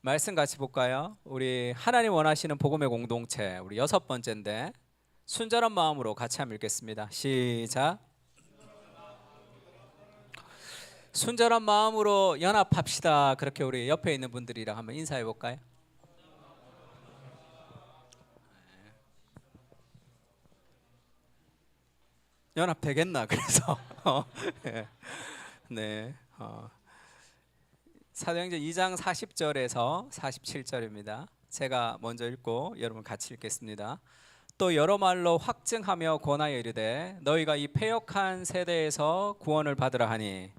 말씀 같이 볼까요? 우리 하나님 원하시는 복음의 공동체 우리 6번째인데 순전한 마음으로 같이 한번 읽겠습니다. 시작. 순전한 마음으로 연합합시다. 그렇게 우리 옆에 있는 분들이랑 한번 인사해 볼까요? 연합되겠나? 그래서 네. 사도행전 2장 40절에서 47절입니다. 제가 먼저 읽고 여러분 같이 읽겠습니다. 또 여러 말로 확증하며 권하여 이르되 너희가 이 패역한 세대에서 구원을 받으라 하니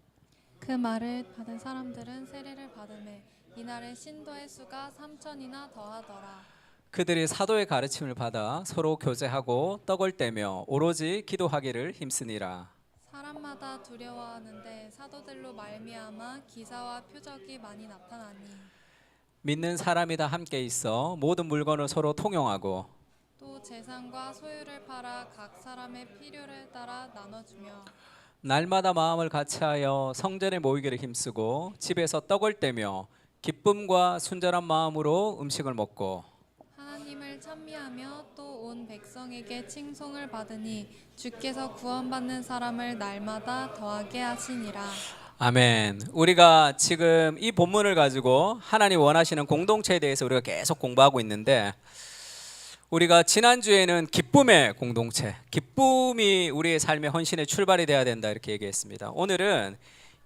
그 말을 받은 사람들은 세례를 받으매 이날에 신도의 수가 3천이나 더하더라. 그들이 사도의 가르침을 받아 서로 교제하고 떡을 떼며 오로지 기도하기를 힘쓰니라. 사람마다 두려워하는데 사도들로 말미암아 기사와 표적이 많이 나타나니 믿는 사람이 다 함께 있어 모든 물건을 서로 통용하고 또 재산과 소유를 팔아 각 사람의 필요를 따라 나눠주며 날마다 마음을 같이하여 성전에 모이기를 힘쓰고 집에서 떡을 떼며 기쁨과 순전한 마음으로 음식을 먹고 하나님을 찬미하며 또 온 백성에게 칭송을 받으니 주께서 구원받는 사람을 날마다 더하게 하시니라. 아멘. 우리가 지금 이 본문을 가지고 하나님 원하시는 공동체에 대해서 우리가 계속 공부하고 있는데 우리가 지난주에는 기쁨의 공동체, 기쁨이 우리의 삶의 헌신의 출발이 돼야 된다 이렇게 얘기했습니다. 오늘은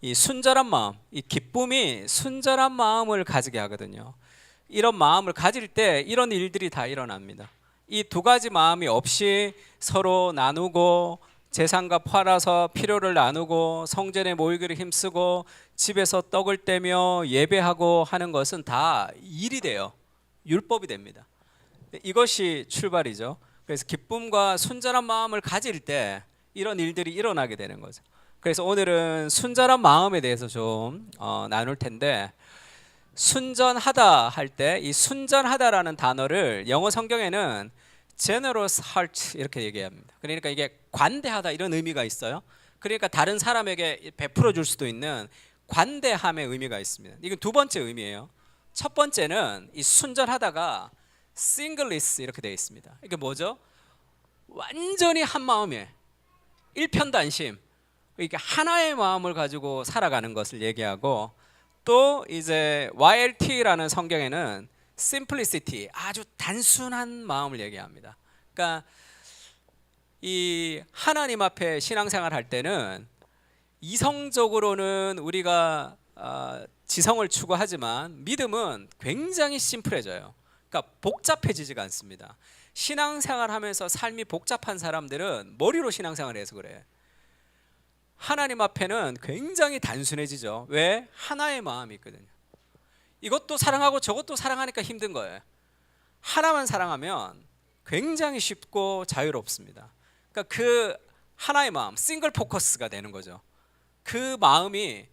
이 순전한 마음, 이 기쁨이 순전한 마음을 가지게 하거든요. 이런 마음을 가질 때 이런 일들이 다 일어납니다. 이 두 가지 마음이 없이 서로 나누고 재산과 팔아서 필요를 나누고 성전에 모이기를 힘쓰고 집에서 떡을 떼며 예배하고 하는 것은 다 일이 돼요. 율법이 됩니다. 이것이 출발이죠. 그래서 기쁨과 순전한 마음을 가질 때 이런 일들이 일어나게 되는 거죠. 그래서 오늘은 순전한 마음에 대해서 좀 나눌 텐데 순전하다 할 때 이 순전하다라는 단어를 영어 성경에는 generous heart 이렇게 얘기합니다. 그러니까 이게 관대하다 이런 의미가 있어요. 그러니까 다른 사람에게 베풀어 줄 수도 있는 관대함의 의미가 있습니다. 이건 두 번째 의미예요. 첫 번째는 이 순전하다가 singleness 이렇게 되어 있습니다. 이게 뭐죠? 완전히 한 마음에 일편단심, 이게 하나의 마음을 가지고 살아가는 것을 얘기하고 또 이제 YLT라는 성경에는 simplicity, 아주 단순한 마음을 얘기합니다. 그러니까 이 하나님 앞에 신앙생활 할 때는 이성적으로는 우리가 지성을 추구하지만 믿음은 굉장히 심플해져요. 그러니까 복잡해지지가 않습니다. 신앙생활 하면서 삶이 복잡한 사람들은 머리로 신앙생활을 해서 그래. 하나님 앞에는 굉장히 단순해지죠. 왜? 하나의 마음이 있거든요. 이것도 사랑하고 저것도 사랑하니까 힘든 거예요. 하나만 사랑하면 굉장히 쉽고 자유롭습니다. 그러니까 그 하나의 마음, 싱글 포커스가 되는 거죠. 그 마음이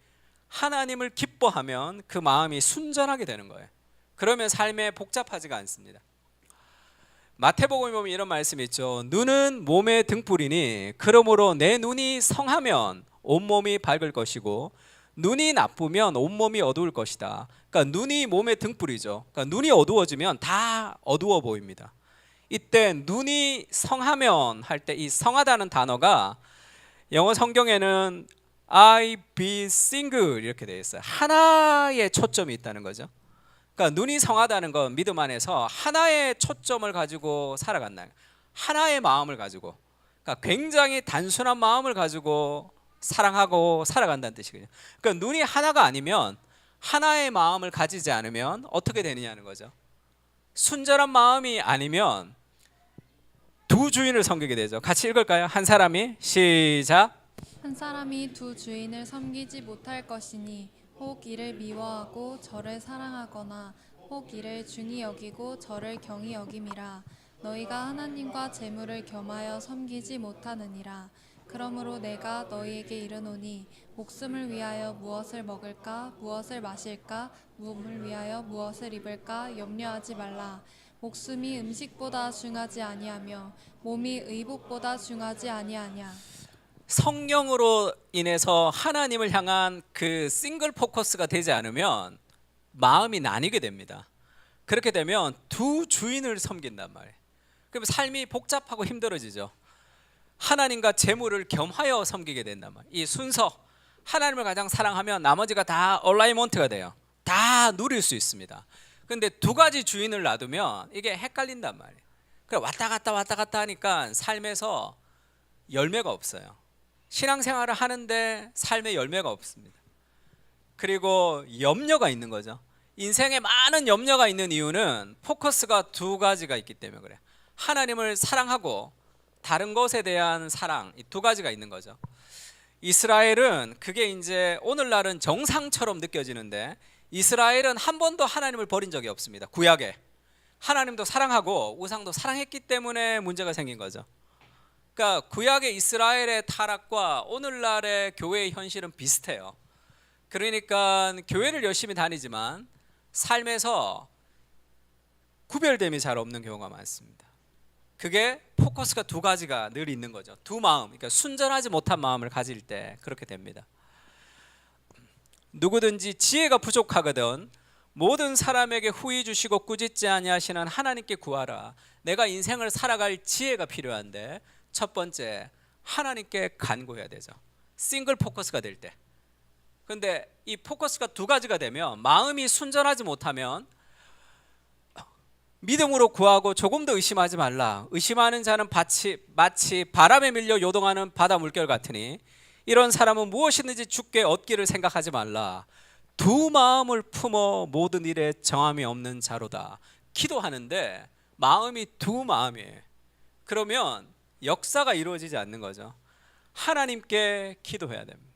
하나님을 기뻐하면 그 마음이 순전하게 되는 거예요. 그러면 삶에 복잡하지가 않습니다. 마태복음에 보면 이런 말씀이 있죠. 눈은 몸의 등불이니 그러므로 내 눈이 성하면 온몸이 밝을 것이고 눈이 나쁘면 온몸이 어두울 것이다. 그러니까 눈이 몸의 등불이죠. 그러니까 눈이 어두워지면 다 어두워 보입니다. 이때 눈이 성하면 할 때 이 성하다는 단어가 영어 성경에는 I be single 이렇게 되어 있어요. 하나의 초점이 있다는 거죠. 그러니까 눈이 성하다는 건 믿음 안에서 하나의 초점을 가지고 살아간다. 하나의 마음을 가지고, 그러니까 굉장히 단순한 마음을 가지고 사랑하고 살아간다는 뜻이거든요. 그러니까 눈이 하나가 아니면 하나의 마음을 가지지 않으면 어떻게 되느냐는 거죠. 순전한 마음이 아니면 두 주인을 섬기게 되죠. 같이 읽을까요? 한 사람이 시작. 한 사람이 두 주인을 섬기지 못할 것이니 혹 이를 미워하고 저를 사랑하거나 혹 이를 중히 여기고 저를 경히 여김이라. 너희가 하나님과 재물을 겸하여 섬기지 못하느니라. 그러므로 내가 너희에게 이르노니 목숨을 위하여 무엇을 먹을까 무엇을 마실까 몸을 위하여 무엇을 입을까 염려하지 말라. 목숨이 음식보다 중하지 아니하며 몸이 의복보다 중하지 아니하냐. 성령으로 인해서 하나님을 향한 그 싱글 포커스가 되지 않으면 마음이 나뉘게 됩니다. 그렇게 되면 두 주인을 섬긴단 말이에요. 그럼 삶이 복잡하고 힘들어지죠. 하나님과 재물을 겸하여 섬기게 된단 말이에요. 이 순서, 하나님을 가장 사랑하면 나머지가 다 얼라이먼트가 돼요. 다 누릴 수 있습니다. 근데 두 가지 주인을 놔두면 이게 헷갈린단 말이에요. 그래 왔다 갔다 하니까 삶에서 열매가 없어요. 신앙생활을 하는데 삶의 열매가 없습니다. 그리고 염려가 있는 거죠. 인생에 많은 염려가 있는 이유는 포커스가 두 가지가 있기 때문에 그래요. 하나님을 사랑하고 다른 것에 대한 사랑, 이 두 가지가 있는 거죠. 이스라엘은 그게 이제 오늘날은 정상처럼 느껴지는데 이스라엘은 한 번도 하나님을 버린 적이 없습니다. 구약에 하나님도 사랑하고 우상도 사랑했기 때문에 문제가 생긴 거죠. 그러니까 구약의 이스라엘의 타락과 오늘날의 교회의 현실은 비슷해요. 그러니까 교회를 열심히 다니지만 삶에서 구별됨이 잘 없는 경우가 많습니다. 그게 포커스가 두 가지가 늘 있는 거죠. 두 마음, 그러니까 순전하지 못한 마음을 가질 때 그렇게 됩니다. 누구든지 지혜가 부족하거든 모든 사람에게 후히 주시고 꾸짖지 아니하시는 하나님께 구하라. 내가 인생을 살아갈 지혜가 필요한데 첫 번째 하나님께 간구해야 되죠. 싱글 포커스가 될 때. 근데 이 포커스가 두 가지가 되면 마음이 순전하지 못하면 믿음으로 구하고 조금 더 의심하지 말라. 의심하는 자는 마치 바람에 밀려 요동하는 바다 물결 같으니 이런 사람은 무엇이든지 주께 얻기를 생각하지 말라. 두 마음을 품어 모든 일에 정함이 없는 자로다. 기도하는데 마음이 두 마음이에요. 그러면 역사가 이루어지지 않는 거죠. 하나님께 기도해야 됩니다.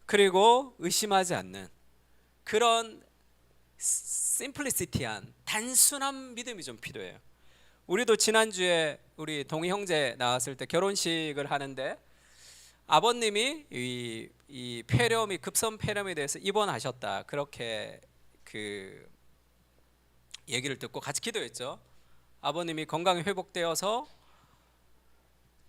그리고 의심하지 않는 그런 심플리시티한 단순한 믿음이 좀 필요해요. 우리도 지난주에 우리 동희 형제 나왔을 때 결혼식을 하는데 아버님이 이 폐렴이 급성 폐렴에 대해서 입원하셨다 그렇게 그 얘기를 듣고 같이 기도했죠. 아버님이 건강이 회복되어서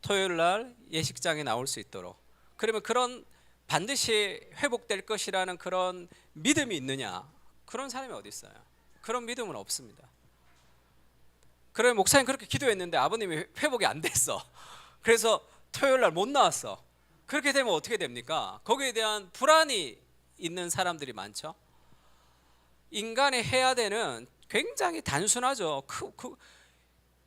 토요일 날 예식장에 나올 수 있도록. 그러면 그런 반드시 회복될 것이라는 그런 믿음이 있느냐? 그런 사람이 어디 있어요? 그런 믿음은 없습니다. 그러면 목사님 그렇게 기도했는데 아버님이 회복이 안 됐어. 그래서 토요일 날 못 나왔어. 그렇게 되면 어떻게 됩니까? 거기에 대한 불안이 있는 사람들이 많죠. 인간이 해야 되는 굉장히 단순하죠.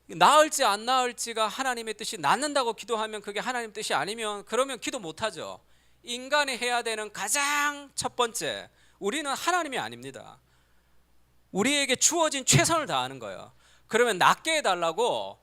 나을지 안 나을지가 하나님의 뜻이, 낫는다고 기도하면 그게 하나님 뜻이 아니면 그러면 기도 못하죠. 인간이 해야 되는 가장 첫 번째, 우리는 하나님이 아닙니다. 우리에게 주어진 최선을 다하는 거예요. 그러면 낫게 해달라고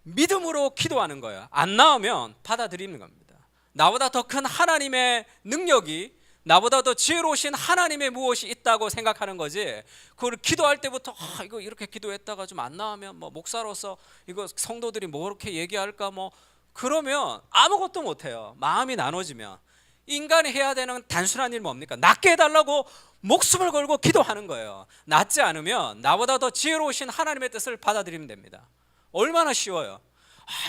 믿음으로 기도하는 거예요. 안 나오면 받아들이는 겁니다. 나보다 더 큰 하나님의 능력이, 나보다 더 지혜로우신 하나님의 무엇이 있다고 생각하는 거지. 그걸 기도할 때부터 이거 이렇게 기도했다가 좀 안 나오면 뭐 목사로서 이거 성도들이 뭐 그렇게 얘기할까 뭐 그러면 아무것도 못해요. 마음이 나눠지면. 인간이 해야 되는 단순한 일 뭡니까? 낫게 해달라고 목숨을 걸고 기도하는 거예요. 낫지 않으면 나보다 더 지혜로우신 하나님의 뜻을 받아들이면 됩니다. 얼마나 쉬워요.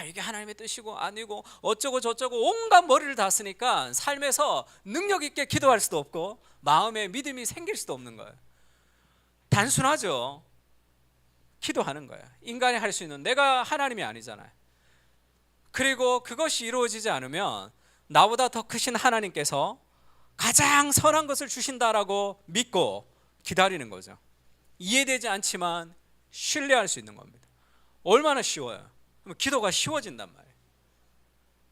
이게 하나님의 뜻이고 아니고 어쩌고 저쩌고 온갖 머리를 다 쓰니까 삶에서 능력 있게 기도할 수도 없고 마음에 믿음이 생길 수도 없는 거예요. 단순하죠. 기도하는 거예요. 인간이 할 수 있는, 내가 하나님이 아니잖아요. 그리고 그것이 이루어지지 않으면 나보다 더 크신 하나님께서 가장 선한 것을 주신다라고 믿고 기다리는 거죠. 이해되지 않지만 신뢰할 수 있는 겁니다. 얼마나 쉬워요. 그럼 기도가 쉬워진단 말이에요.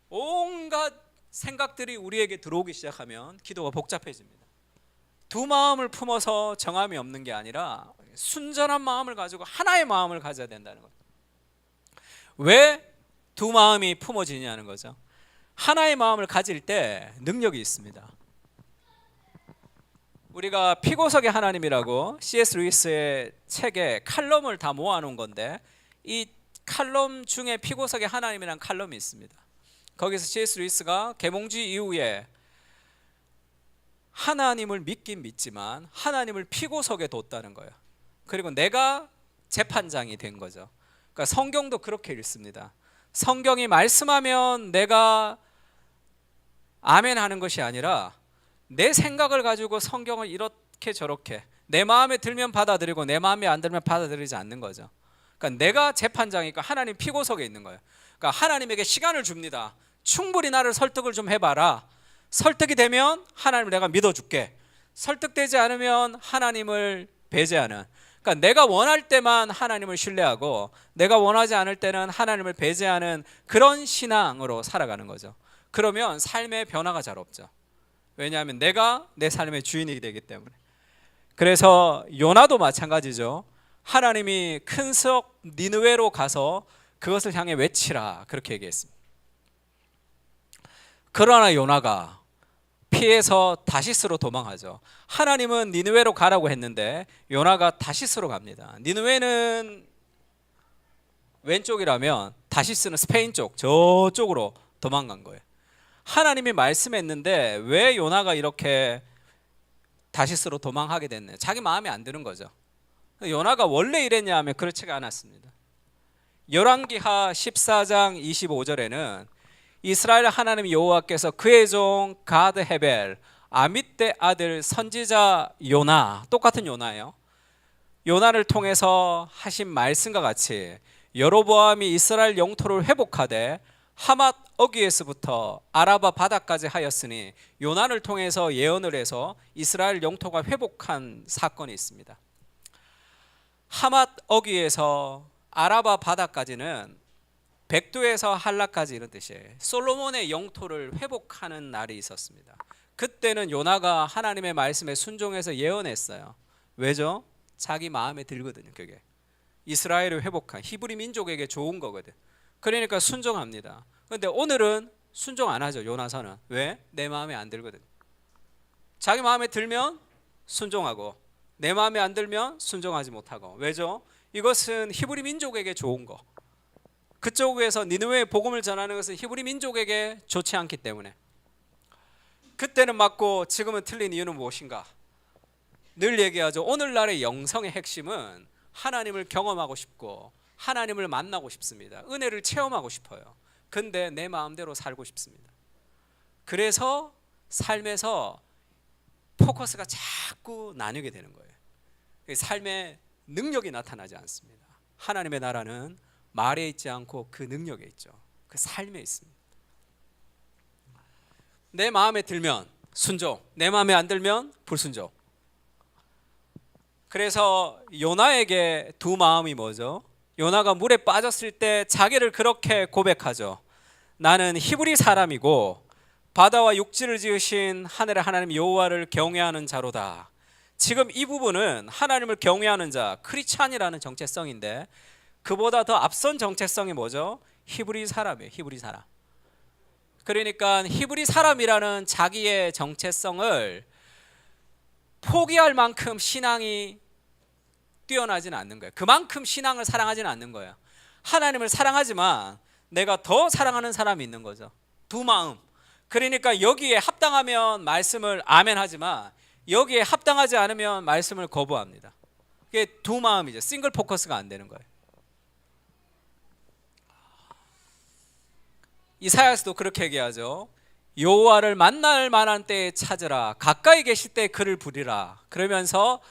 온갖 생각들이 우리에게 들어오기 시작하면 기도가 복잡해집니다. 두 마음을 품어서 정함이 없는 게 아니라 순전한 마음을 가지고 하나의 마음을 가져야 된다는 거예요. 왜 두 마음이 품어지냐는 거죠. 하나의 마음을 가질 때 능력이 있습니다. 우리가 피고석의 하나님이라고 C.S. 루이스의 책에 칼럼을 다 모아놓은 건데 이 칼럼 중에 피고석의 하나님이라는 칼럼이 있습니다. 거기서 C.S. 루이스가 계몽주의 이후에 하나님을 믿긴 믿지만 하나님을 피고석에 뒀다는 거예요. 그리고 내가 재판장이 된 거죠. 그러니까 성경도 그렇게 읽습니다. 성경이 말씀하면 내가 아멘 하는 것이 아니라 내 생각을 가지고 성경을 이렇게 저렇게 내 마음에 들면 받아들이고 내 마음에 안 들면 받아들이지 않는 거죠. 그러니까 내가 재판장이니까 하나님 피고석에 있는 거예요. 그러니까 하나님에게 시간을 줍니다. 충분히 나를 설득을 좀 해봐라. 설득이 되면 하나님을 내가 믿어줄게. 설득되지 않으면 하나님을 배제하는, 그러니까 내가 원할 때만 하나님을 신뢰하고 내가 원하지 않을 때는 하나님을 배제하는 그런 신앙으로 살아가는 거죠. 그러면 삶의 변화가 잘 없죠. 왜냐하면 내가 내 삶의 주인이 되기 때문에. 그래서 요나도 마찬가지죠. 하나님이 큰 석 니느웨로 가서 그것을 향해 외치라 그렇게 얘기했습니다. 그러나 요나가 피해서 다시스로 도망하죠. 하나님은 니느웨로 가라고 했는데 요나가 다시스로 갑니다. 니느웨는 왼쪽이라면 다시스는 스페인 쪽, 저쪽으로 도망간 거예요. 하나님이 말씀했는데 왜 요나가 이렇게 다시스로 도망하게 됐네? 자기 마음에 안 드는 거죠. 요나가 원래 이랬냐 하면 그렇지가 않았습니다. 열왕기하 14장 25절에는 이스라엘 하나님 여호와께서 그의 종 가드 헤벨 아밋대 아들 선지자 요나, 똑같은 요나예요. 요나를 통해서 하신 말씀과 같이 여로보암이 이스라엘 영토를 회복하되 하맛 어귀에서부터 아라바 바다까지 하였으니 요나를 통해서 예언을 해서 이스라엘 영토가 회복한 사건이 있습니다. 하맛 어귀에서 아라바 바다까지는 백두에서 한라까지 이런 뜻이에요. 솔로몬의 영토를 회복하는 날이 있었습니다. 그때는 요나가 하나님의 말씀에 순종해서 예언했어요. 왜죠? 자기 마음에 들거든요. 그게 이스라엘을 회복한 히브리 민족에게 좋은 거거든. 그러니까 순종합니다. 그런데 오늘은 순종 안 하죠. 요나서는. 왜? 내 마음에 안 들거든. 자기 마음에 들면 순종하고 내 마음에 안 들면 순종하지 못하고. 왜죠? 이것은 히브리 민족에게 좋은 거. 그쪽에서 니느웨의 복음을 전하는 것은 히브리 민족에게 좋지 않기 때문에. 그때는 맞고 지금은 틀린 이유는 무엇인가? 늘 얘기하죠. 오늘날의 영성의 핵심은 하나님을 경험하고 싶고 하나님을 만나고 싶습니다. 은혜를 체험하고 싶어요. 근데 내 마음대로 살고 싶습니다. 그래서 삶에서 포커스가 자꾸 나뉘게 되는 거예요. 삶의 능력이 나타나지 않습니다. 하나님의 나라는 말에 있지 않고 그 능력에 있죠. 그 삶에 있습니다. 내 마음에 들면 순종, 내 마음에 안 들면 불순종. 그래서 요나에게 두 마음이 뭐죠? 요나가 물에 빠졌을 때 자기를 그렇게 고백하죠. 나는 히브리 사람이고 바다와 육지를 지으신 하늘의 하나님 여호와를 경외하는 자로다. 지금 이 부분은 하나님을 경외하는 자, 크리스찬이라는 정체성인데 그보다 더 앞선 정체성이 뭐죠? 히브리 사람이에요. 히브리 사람. 그러니까 히브리 사람이라는 자기의 정체성을 포기할 만큼 신앙이 뛰어나지는 않는 거예요. 그만큼 신앙을 사랑하지는 않는 거예요. 하나님을 사랑하지만 내가 더 사랑하는 사람이 있는 거죠. 두 마음. 그러니까 여기에 합당하면 말씀을 아멘 하지만 여기에 합당하지 않으면 말씀을 거부합니다. 이게 두 마음이죠. 싱글 포커스가 안 되는 거예요. 이사야서도 그렇게 얘기하죠. 여호와를 만날 만한 때에 찾으라. 가까이 계실 때 그를 부리라. 그러면서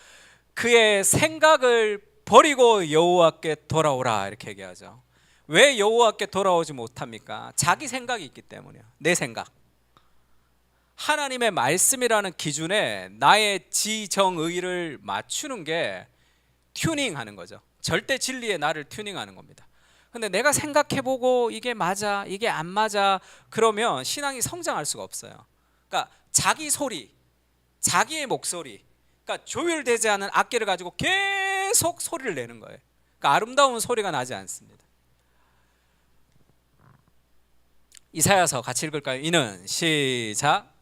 그의 생각을 버리고 여호와께 돌아오라 이렇게 얘기하죠. 왜 여호와께 돌아오지 못합니까? 자기 생각이 있기 때문이에요. 내 생각. 하나님의 말씀이라는 기준에 나의 지정의를 맞추는 게 튜닝하는 거죠. 절대 진리에 나를 튜닝하는 겁니다. 근데 내가 생각해보고 이게 맞아, 이게 안 맞아 그러면 신앙이 성장할 수가 없어요. 그러니까 자기 소리, 자기의 목소리, 그러니까 조율되지 않은 악기를 가지고 계속 소리를 내는 거예요. 그러니까 아름다운 소리가 나지 않습니다. 이사야서 같이 읽을까요? 이는 시작.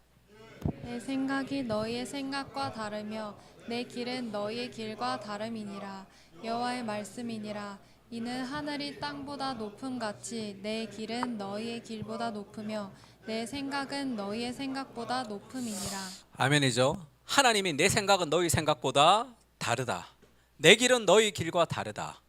내 생각이 너희의 생각과 다르며 내 길은 너희의 길과 다름이니라. 여호와의 말씀이니라. 이는 하늘이 땅보다 높음 같이 내 길은 너희의 길보다 높으며 내 생각은 너희의 생각보다 높음이니라. 아멘이죠. 하나님이 내 생각은 너희 생각보다 다르다. 내 길은 너희 길과 다르다.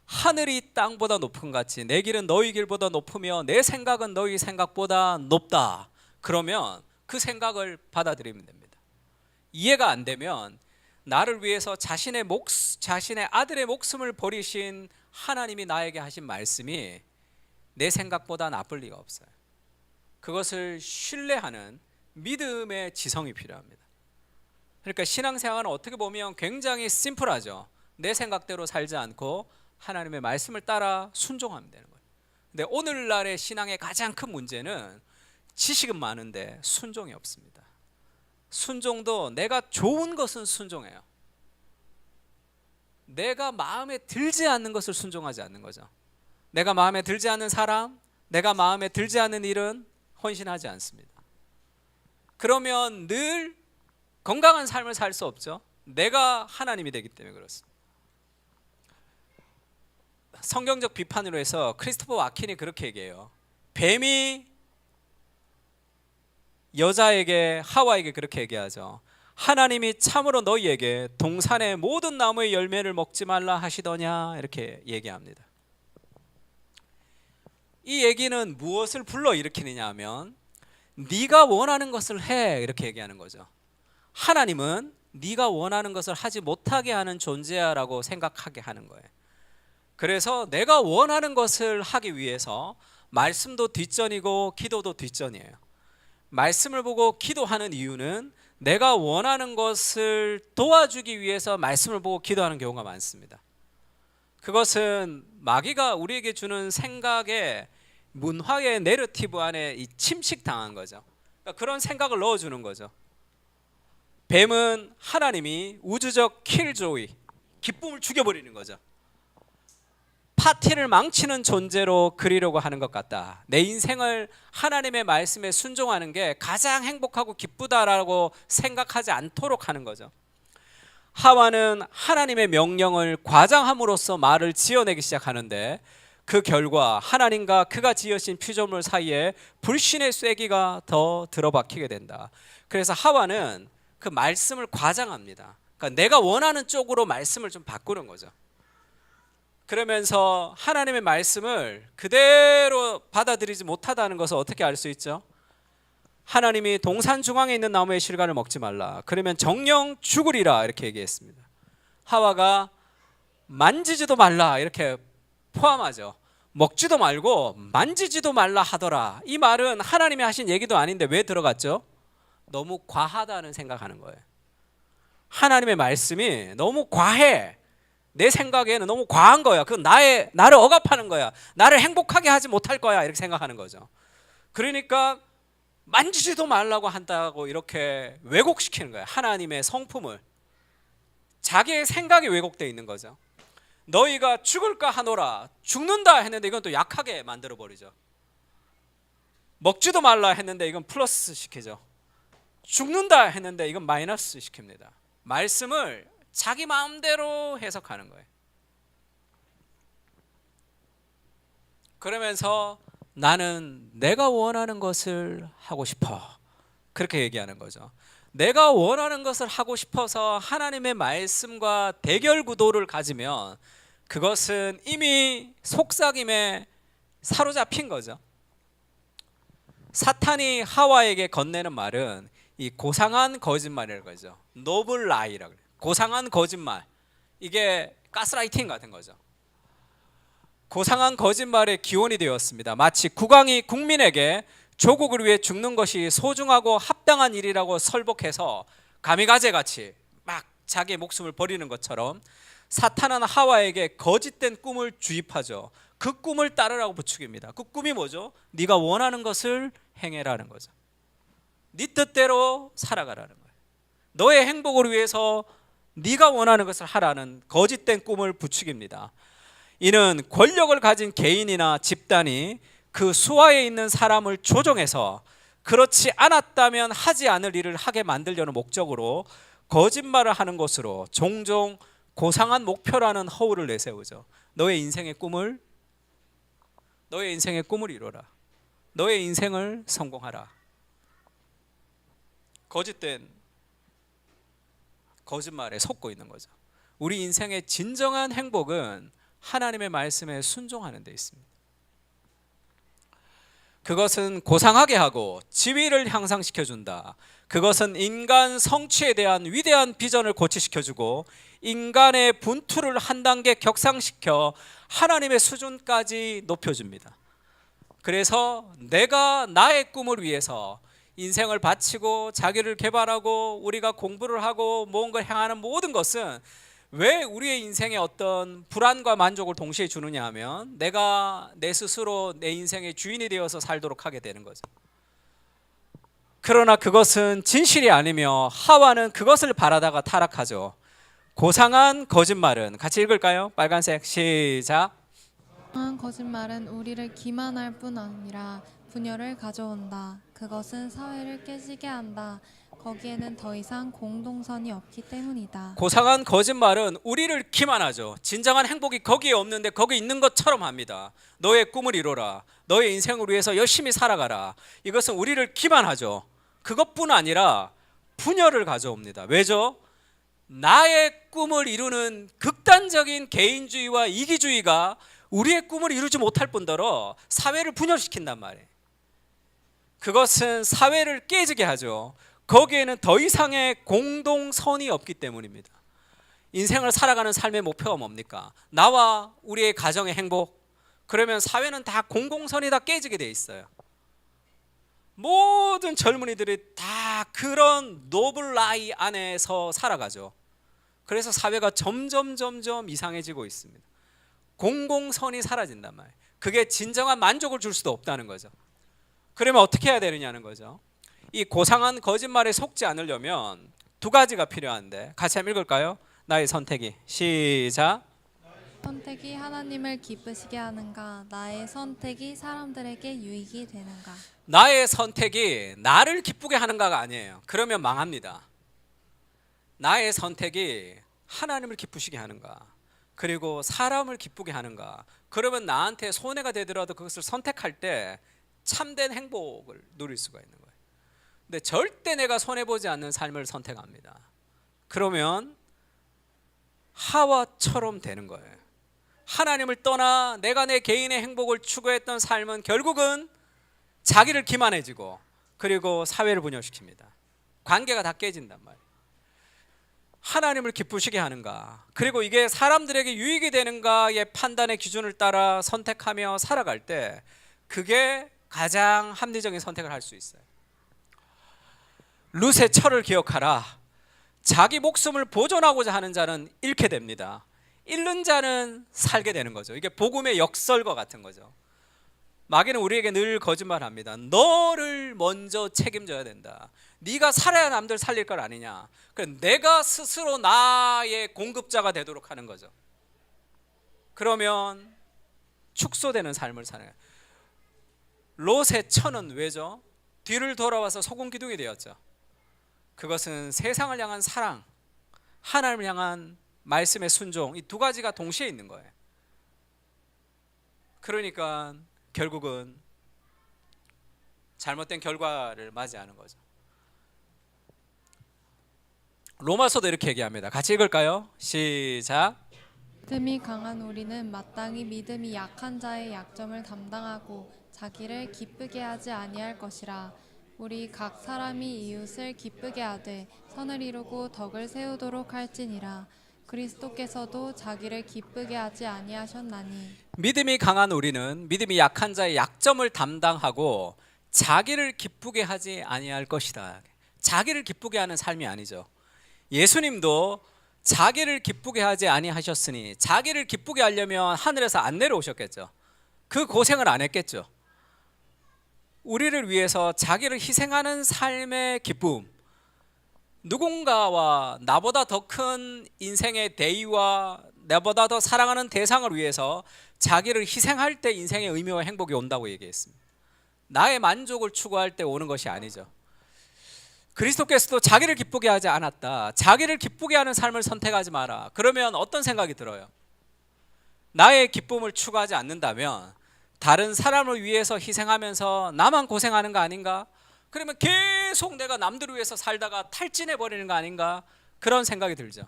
하늘이 땅보다 높음 같이 내 길은 너희 길보다 높으며 내 생각은 너희 생각보다 높다. 그러면 그 생각을 받아들이면 됩니다. 이해가 안 되면 나를 위해서 자신의 아들의 목숨을 버리신 하나님이 나에게 하신 말씀이 내 생각보다 나쁠 리가 없어요. 그것을 신뢰하는 믿음의 지성이 필요합니다. 그러니까 신앙생활은 어떻게 보면 굉장히 심플하죠. 내 생각대로 살지 않고 하나님의 말씀을 따라 순종하면 되는 거예요. 근데 오늘날의 신앙의 가장 큰 문제는 지식은 많은데 순종이 없습니다. 순종도 내가 좋은 것은 순종해요. 내가 마음에 들지 않는 것을 순종하지 않는 거죠. 내가 마음에 들지 않는 사람, 내가 마음에 들지 않는 일은 헌신하지 않습니다. 그러면 늘 건강한 삶을 살 수 없죠. 내가 하나님이 되기 때문에 그렇습니다. 성경적 비판으로 해서 크리스토퍼 와킨이 그렇게 얘기해요. 뱀이 여자에게, 하와에게 그렇게 얘기하죠. 하나님이 참으로 너희에게 동산의 모든 나무의 열매를 먹지 말라 하시더냐, 이렇게 얘기합니다. 이 얘기는 무엇을 불러일으키느냐 하면 네가 원하는 것을 해, 이렇게 얘기하는 거죠. 하나님은 네가 원하는 것을 하지 못하게 하는 존재야 라고 생각하게 하는 거예요. 그래서 내가 원하는 것을 하기 위해서 말씀도 뒷전이고 기도도 뒷전이에요. 말씀을 보고 기도하는 이유는 내가 원하는 것을 도와주기 위해서 말씀을 보고 기도하는 경우가 많습니다. 그것은 마귀가 우리에게 주는 생각의 문화의 내러티브 안에 침식당한 거죠. 그러니까 그런 생각을 넣어주는 거죠. 뱀은 하나님이 우주적 킬조이, 기쁨을 죽여버리는 거죠. 파티를 망치는 존재로 그리려고 하는 것 같다. 내 인생을 하나님의 말씀에 순종하는 게 가장 행복하고 기쁘다라고 생각하지 않도록 하는 거죠. 하와는 하나님의 명령을 과장함으로써 말을 지어내기 시작하는데 그 결과 하나님과 그가 지으신 피조물 사이에 불신의 쐐기가 더 들어박히게 된다. 그래서 하와는 그 말씀을 과장합니다. 그러니까 내가 원하는 쪽으로 말씀을 좀 바꾸는 거죠. 그러면서 하나님의 말씀을 그대로 받아들이지 못하다는 것을 어떻게 알 수 있죠? 하나님이 동산 중앙에 있는 나무의 실과를 먹지 말라. 그러면 정령 죽으리라, 이렇게 얘기했습니다. 하와가 만지지도 말라 이렇게 포함하죠. 먹지도 말고 만지지도 말라 하더라. 이 말은 하나님이 하신 얘기도 아닌데 왜 들어갔죠? 너무 과하다는 생각하는 거예요. 하나님의 말씀이 너무 과해. 내 생각에는 너무 과한 거야. 그건 나를 억압하는 거야. 나를 행복하게 하지 못할 거야, 이렇게 생각하는 거죠. 그러니까 만지지도 말라고 한다고 이렇게 왜곡시키는 거야. 하나님의 성품을. 자기의 생각이 왜곡되어 있는 거죠. 너희가 죽을까 하노라. 죽는다 했는데 이건 또 약하게 만들어 버리죠. 먹지도 말라 했는데 이건 플러스 시키죠. 죽는다 했는데 이건 마이너스 시킵니다. 말씀을 자기 마음대로 해석하는 거예요. 그러면서 나는 내가 원하는 것을 하고 싶어, 그렇게 얘기하는 거죠. 내가 원하는 것을 하고 싶어서 하나님의 말씀과 대결 구도를 가지면 그것은 이미 속삭임에 사로잡힌 거죠. 사탄이 하와에게 건네는 말은 이 고상한 거짓말이라는 거죠. 노블 라이라고 해요. 고상한 거짓말. 이게 가스라이팅 같은 거죠. 고상한 거짓말의 기원이 되었습니다. 마치 국왕이 국민에게 조국을 위해 죽는 것이 소중하고 합당한 일이라고 설복해서 가미가제 같이 막 자기의 목숨을 버리는 것처럼 사탄은 하와에게 거짓된 꿈을 주입하죠. 그 꿈을 따르라고 부추깁니다. 그 꿈이 뭐죠? 네가 원하는 것을 행해라는 거죠. 네 뜻대로 살아가라는 거예요. 너의 행복을 위해서 네가 원하는 것을 하라는 거짓된 꿈을 부추깁니다. 이는 권력을 가진 개인이나 집단이 그 수하에 있는 사람을 조종해서 그렇지 않았다면 하지 않을 일을 하게 만들려는 목적으로 거짓말을 하는 것으로 종종 고상한 목표라는 허울을 내세우죠. 너의 인생의 꿈을 이뤄라. 너의 인생을 성공하라. 거짓된 거짓말에 속고 있는 거죠. 우리 인생의 진정한 행복은 하나님의 말씀에 순종하는 데 있습니다. 그것은 고상하게 하고 지위를 향상시켜준다. 그것은 인간 성취에 대한 위대한 비전을 고취시켜주고 인간의 분투를 한 단계 격상시켜 하나님의 수준까지 높여줍니다. 그래서 내가 나의 꿈을 위해서 인생을 바치고 자기를 개발하고 우리가 공부를 하고 무언가를 향하는 모든 것은 왜 우리의 인생에 어떤 불안과 만족을 동시에 주느냐 하면 내가 내 스스로 내 인생의 주인이 되어서 살도록 하게 되는 거죠. 그러나 그것은 진실이 아니며 하와는 그것을 바라다가 타락하죠. 고상한 거짓말은 같이 읽을까요? 빨간색 시작. 한 거짓말은 우리를 기만할 뿐 아니라 분열을 가져온다. 그것은 사회를 깨지게 한다. 거기에는 더 이상 공동선이 없기 때문이다. 고상한 거짓말은 우리를 기만하죠. 진정한 행복이 거기에 없는데 거기 있는 것처럼 합니다. 너의 꿈을 이뤄라. 너의 인생을 위해서 열심히 살아가라. 이것은 우리를 기만하죠. 그것뿐 아니라 분열을 가져옵니다. 왜죠? 나의 꿈을 이루는 극단적인 개인주의와 이기주의가 우리의 꿈을 이루지 못할 뿐더러 사회를 분열시킨단 말이에요. 그것은 사회를 깨지게 하죠. 거기에는 더 이상의 공동선이 없기 때문입니다. 인생을 살아가는 삶의 목표가 뭡니까? 나와 우리의 가정의 행복. 그러면 사회는 다 공공선이 다 깨지게 돼 있어요. 모든 젊은이들이 다 그런 노블 라이 안에서 살아가죠. 그래서 사회가 점점 이상해지고 있습니다. 공공선이 사라진단 말이에요. 그게 진정한 만족을 줄 수도 없다는 거죠. 그러면 어떻게 해야 되느냐는 거죠. 이 고상한 거짓말에 속지 않으려면 두 가지가 필요한데 같이 한번 읽을까요? 나의 선택이 시작. 선택이 하나님을 기쁘시게 하는가? 나의 선택이 사람들에게 유익이 되는가? 나의 선택이 나를 기쁘게 하는가가 아니에요. 그러면 망합니다. 나의 선택이 하나님을 기쁘시게 하는가? 그리고 사람을 기쁘게 하는가? 그러면 나한테 손해가 되더라도 그것을 선택할 때 참된 행복을 누릴 수가 있는 거예요. 근데 절대 내가 손해보지 않는 삶을 선택합니다. 그러면 하와처럼 되는 거예요. 하나님을 떠나 내가 내 개인의 행복을 추구했던 삶은 결국은 자기를 기만해지고 그리고 사회를 분열시킵니다. 관계가 다 깨진단 말이에요. 하나님을 기쁘시게 하는가, 그리고 이게 사람들에게 유익이 되는가의 판단의 기준을 따라 선택하며 살아갈 때 그게 가장 합리적인 선택을 할 수 있어요. 룻의 철을 기억하라. 자기 목숨을 보존하고자 하는 자는 잃게 됩니다. 잃는 자는 살게 되는 거죠. 이게 복음의 역설과 같은 거죠. 마귀는 우리에게 늘 거짓말합니다. 너를 먼저 책임져야 된다. 네가 살아야 남들 살릴 걸 아니냐. 내가 스스로 나의 공급자가 되도록 하는 거죠. 그러면 축소되는 삶을 사는 거예요. 롯의 처는 왜죠? 뒤를 돌아와서 소금 기둥이 되었죠. 그것은 세상을 향한 사랑, 하나님을 향한 말씀의 순종, 이 두 가지가 동시에 있는 거예요. 그러니까 결국은 잘못된 결과를 맞이하는 거죠. 로마서도 이렇게 얘기합니다. 같이 읽을까요? 시작. 믿음이 강한 우리는 마땅히 믿음이 약한 자의 약점을 담당하고 자기를 기쁘게 하지 아니할 것이라. 우리 각 사람이 이웃을 기쁘게 하되 선을 이루고 덕을 세우도록 할지니라. 그리스도께서도 자기를 기쁘게 하지 아니하셨나니. 믿음이 강한 우리는 믿음이 약한 자의 약점을 담당하고 자기를 기쁘게 하지 아니할 것이다. 자기를 기쁘게 하는 삶이 아니죠. 예수님도 자기를 기쁘게 하지 아니하셨으니 자기를 기쁘게 하려면 하늘에서 안 내려오셨겠죠. 그 고생을 안 했겠죠. 우리를 위해서 자기를 희생하는 삶의 기쁨, 누군가와 나보다 더 큰 인생의 대의와 나보다 더 사랑하는 대상을 위해서 자기를 희생할 때 인생의 의미와 행복이 온다고 얘기했습니다. 나의 만족을 추구할 때 오는 것이 아니죠. 그리스도께서도 자기를 기쁘게 하지 않았다. 자기를 기쁘게 하는 삶을 선택하지 마라. 그러면 어떤 생각이 들어요? 나의 기쁨을 추구하지 않는다면 다른 사람을 위해서 희생하면서 나만 고생하는 거 아닌가? 그러면 계속 내가 남들을 위해서 살다가 탈진해 버리는 거 아닌가? 그런 생각이 들죠.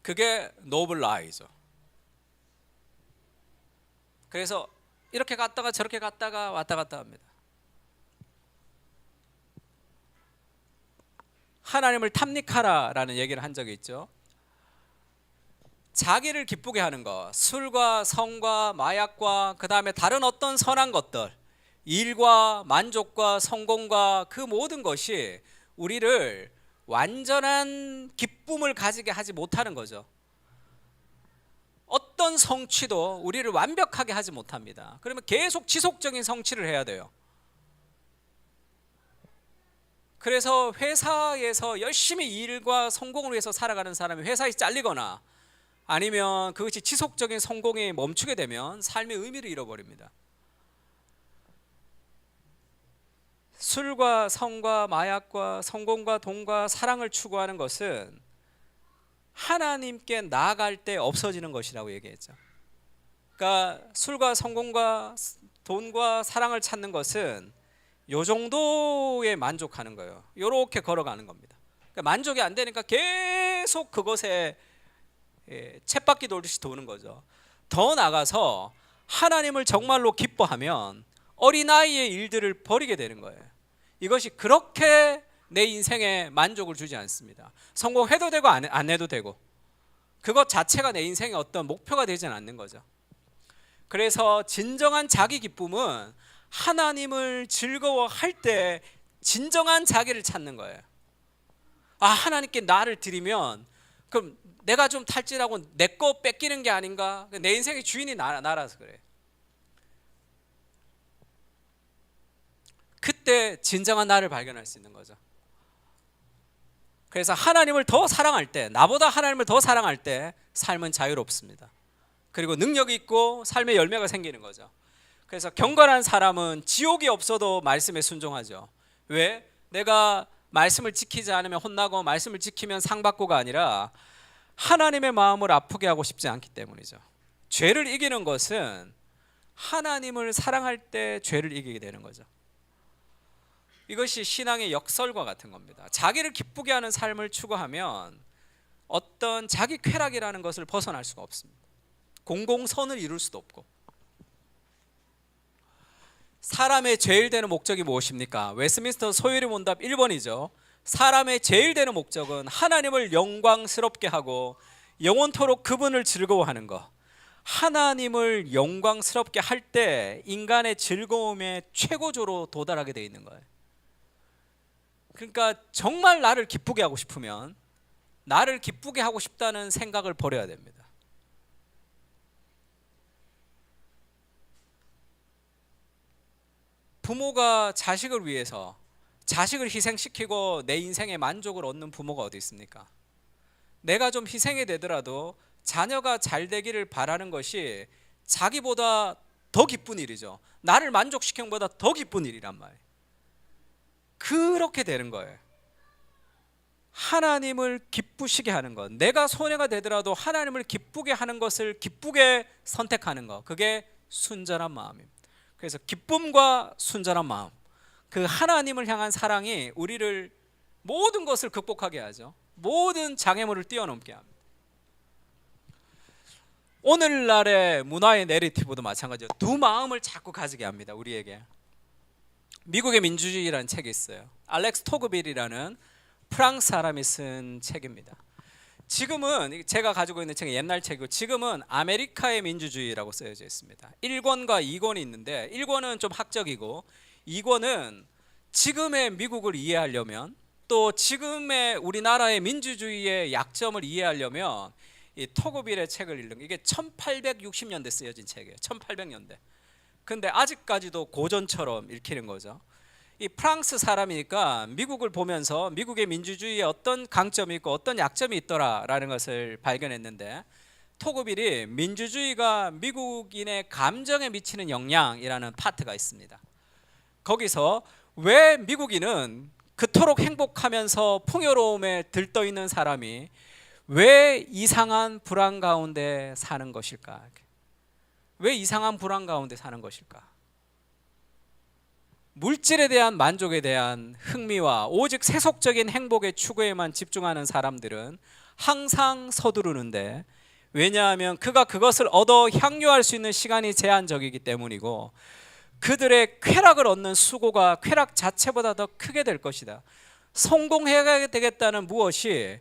그게 노블 라이죠. 그래서 이렇게 갔다가 저렇게 갔다가 왔다 갔다 합니다. 하나님을 탐닉하라라는 얘기를 한 적이 있죠. 자기를 기쁘게 하는 것, 술과 성과 마약과 그 다음에 다른 어떤 선한 것들, 일과 만족과 성공과 그 모든 것이 우리를 완전한 기쁨을 가지게 하지 못하는 거죠. 어떤 성취도 우리를 완벽하게 하지 못합니다. 그러면 계속 지속적인 성취를 해야 돼요. 그래서 회사에서 열심히 일과 성공을 위해서 살아가는 사람이 회사에 잘리거나 아니면 그것이 지속적인 성공에 멈추게 되면 삶의 의미를 잃어버립니다. 술과 성과 마약과 성공과 돈과 사랑을 추구하는 것은 하나님께 나아갈 때 없어지는 것이라고 얘기했죠. 그러니까 술과 성공과 돈과 사랑을 찾는 것은 요 정도에 만족하는 거예요. 요렇게 걸어가는 겁니다. 그러니까 만족이 안 되니까 계속 그것에 쳇바퀴 돌듯이 도는 거죠. 더 나가서 하나님을 정말로 기뻐하면 어린아이의 일들을 버리게 되는 거예요. 이것이 그렇게 내 인생에 만족을 주지 않습니다. 성공해도 되고 안 해도 되고 그것 자체가 내 인생의 어떤 목표가 되지는 않는 거죠. 그래서 진정한 자기 기쁨은 하나님을 즐거워할 때 진정한 자기를 찾는 거예요. 아, 하나님께 나를 드리면 그럼 내가 좀 탈진하고 내 거 뺏기는 게 아닌가? 내 인생의 주인이 나라서 그래. 그때 진정한 나를 발견할 수 있는 거죠. 그래서 하나님을 더 사랑할 때, 나보다 하나님을 더 사랑할 때 삶은 자유롭습니다. 그리고 능력이 있고 삶의 열매가 생기는 거죠. 그래서 경건한 사람은 지옥이 없어도 말씀에 순종하죠. 왜? 내가 말씀을 지키지 않으면 혼나고 말씀을 지키면 상 받고가 아니라 하나님의 마음을 아프게 하고 싶지 않기 때문이죠. 죄를 이기는 것은 하나님을 사랑할 때 죄를 이기게 되는 거죠. 이것이 신앙의 역설과 같은 겁니다. 자기를 기쁘게 하는 삶을 추구하면 어떤 자기 쾌락이라는 것을 벗어날 수가 없습니다. 공공선을 이룰 수도 없고. 사람의 제일 되는 목적이 무엇입니까? 웨스민스터 소요리 문답 1번이죠. 사람의 제일 되는 목적은 하나님을 영광스럽게 하고 영원토록 그분을 즐거워하는 것. 하나님을 영광스럽게 할 때 인간의 즐거움의 최고조로 도달하게 되어 있는 거예요. 그러니까 정말 나를 기쁘게 하고 싶으면 나를 기쁘게 하고 싶다는 생각을 버려야 됩니다. 부모가 자식을 위해서 자식을 희생시키고 내 인생의 만족을 얻는 부모가 어디 있습니까? 내가 좀 희생이 되더라도 자녀가 잘 되기를 바라는 것이 자기보다 더 기쁜 일이죠. 나를 만족시키는 것보다 더 기쁜 일이란 말이에요. 그렇게 되는 거예요. 하나님을 기쁘시게 하는 것, 내가 손해가 되더라도 하나님을 기쁘게 하는 것을 기쁘게 선택하는 것, 그게 순전한 마음입니다. 그래서 기쁨과 순전한 마음, 그 하나님을 향한 사랑이 우리를 모든 것을 극복하게 하죠. 모든 장애물을 뛰어넘게 합니다. 오늘날의 문화의 내러티브도 마찬가지예요. 두 마음을 자꾸 가지게 합니다. 우리에게. 미국의 민주주의라는 책이 있어요. 알렉스 토그빌이라는 프랑스 사람이 쓴 책입니다. 지금은 제가 가지고 있는 책은 옛날 책이고 지금은 아메리카의 민주주의라고 쓰여져 있습니다. 1권과 2권이 있는데 1권은 좀 학적이고 2권은 지금의 미국을 이해하려면 또 지금의 우리나라의 민주주의의 약점을 이해하려면 이 토그빌의 책을 읽는 게 이게 1860년대 쓰여진 책이에요. 1800년대. 근데 아직까지도 고전처럼 읽히는 거죠. 이 프랑스 사람이니까 미국을 보면서 미국의 민주주의에 어떤 강점이 있고 어떤 약점이 있더라라는 것을 발견했는데 토그빌이 민주주의가 미국인의 감정에 미치는 영향이라는 파트가 있습니다. 거기서 왜 미국인은 그토록 행복하면서 풍요로움에 들떠있는 사람이 왜 이상한 불안 가운데 사는 것일까? 왜 이상한 불안 가운데 사는 것일까? 물질에 대한 만족에 대한 흥미와 오직 세속적인 행복의 추구에만 집중하는 사람들은 항상 서두르는데 왜냐하면 그가 그것을 얻어 향유할 수 있는 시간이 제한적이기 때문이고, 그들의 쾌락을 얻는 수고가 쾌락 자체보다 더 크게 될 것이다. 성공해야 되겠다는 무엇이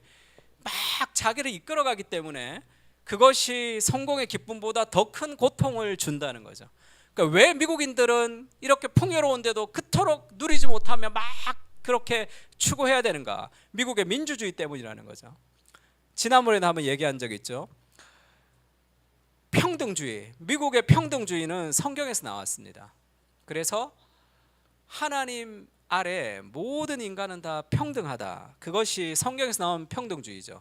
막 자기를 이끌어가기 때문에 그것이 성공의 기쁨보다 더 큰 고통을 준다는 거죠. 그러니까 왜 미국인들은 이렇게 풍요로운데도 그토록 누리지 못하며 막 그렇게 추구해야 되는가? 미국의 민주주의 때문이라는 거죠. 지난번에도 한번 얘기한 적 있죠. 평등주의, 미국의 평등주의는 성경에서 나왔습니다. 그래서 하나님 아래 모든 인간은 다 평등하다. 그것이 성경에서 나온 평등주의죠.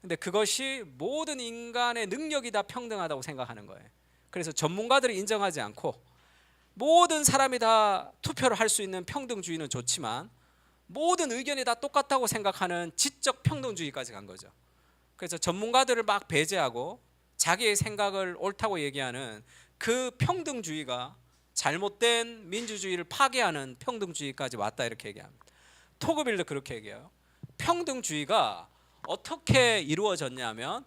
근데 그것이 모든 인간의 능력이 다 평등하다고 생각하는 거예요. 그래서 전문가들이 인정하지 않고 모든 사람이 다 투표를 할 수 있는 평등주의는 좋지만 모든 의견이 다 똑같다고 생각하는 지적 평등주의까지 간 거죠. 그래서 전문가들을 막 배제하고 자기의 생각을 옳다고 얘기하는 그 평등주의가 잘못된 민주주의를 파괴하는 평등주의까지 왔다, 이렇게 얘기합니다. 토그빌도 그렇게 얘기해요. 평등주의가 어떻게 이루어졌냐면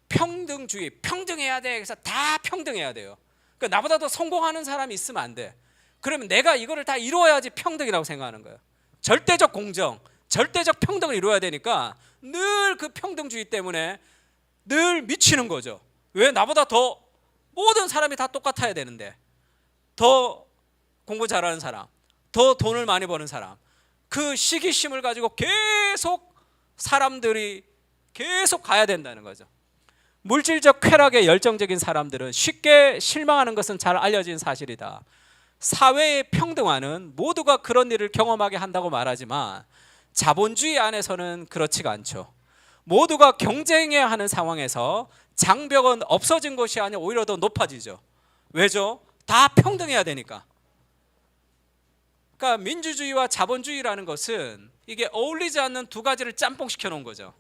평등주의, 평등해야 돼. 그래서 다 평등해야 돼요. 그러니까 나보다 더 성공하는 사람이 있으면 안 돼. 그러면 내가 이거를 다 이루어야지 평등이라고 생각하는 거예요. 절대적 공정, 절대적 평등을 이루어야 되니까 늘 그 평등주의 때문에 늘 미치는 거죠. 왜? 나보다 더 모든 사람이 다 똑같아야 되는데, 더 공부 잘하는 사람, 더 돈을 많이 버는 사람, 그 시기심을 가지고 계속 사람들이 계속 가야 된다는 거죠. 물질적 쾌락에 열정적인 사람들은 쉽게 실망하는 것은 잘 알려진 사실이다. 사회의 평등화는 모두가 그런 일을 경험하게 한다고 말하지만 자본주의 안에서는 그렇지가 않죠. 모두가 경쟁해야 하는 상황에서 장벽은 없어진 것이 아니라 오히려 더 높아지죠. 왜죠? 다 평등해야 되니까. 그러니까 민주주의와 자본주의라는 것은 이게 어울리지 않는 두 가지를 짬뽕시켜 놓은 거죠.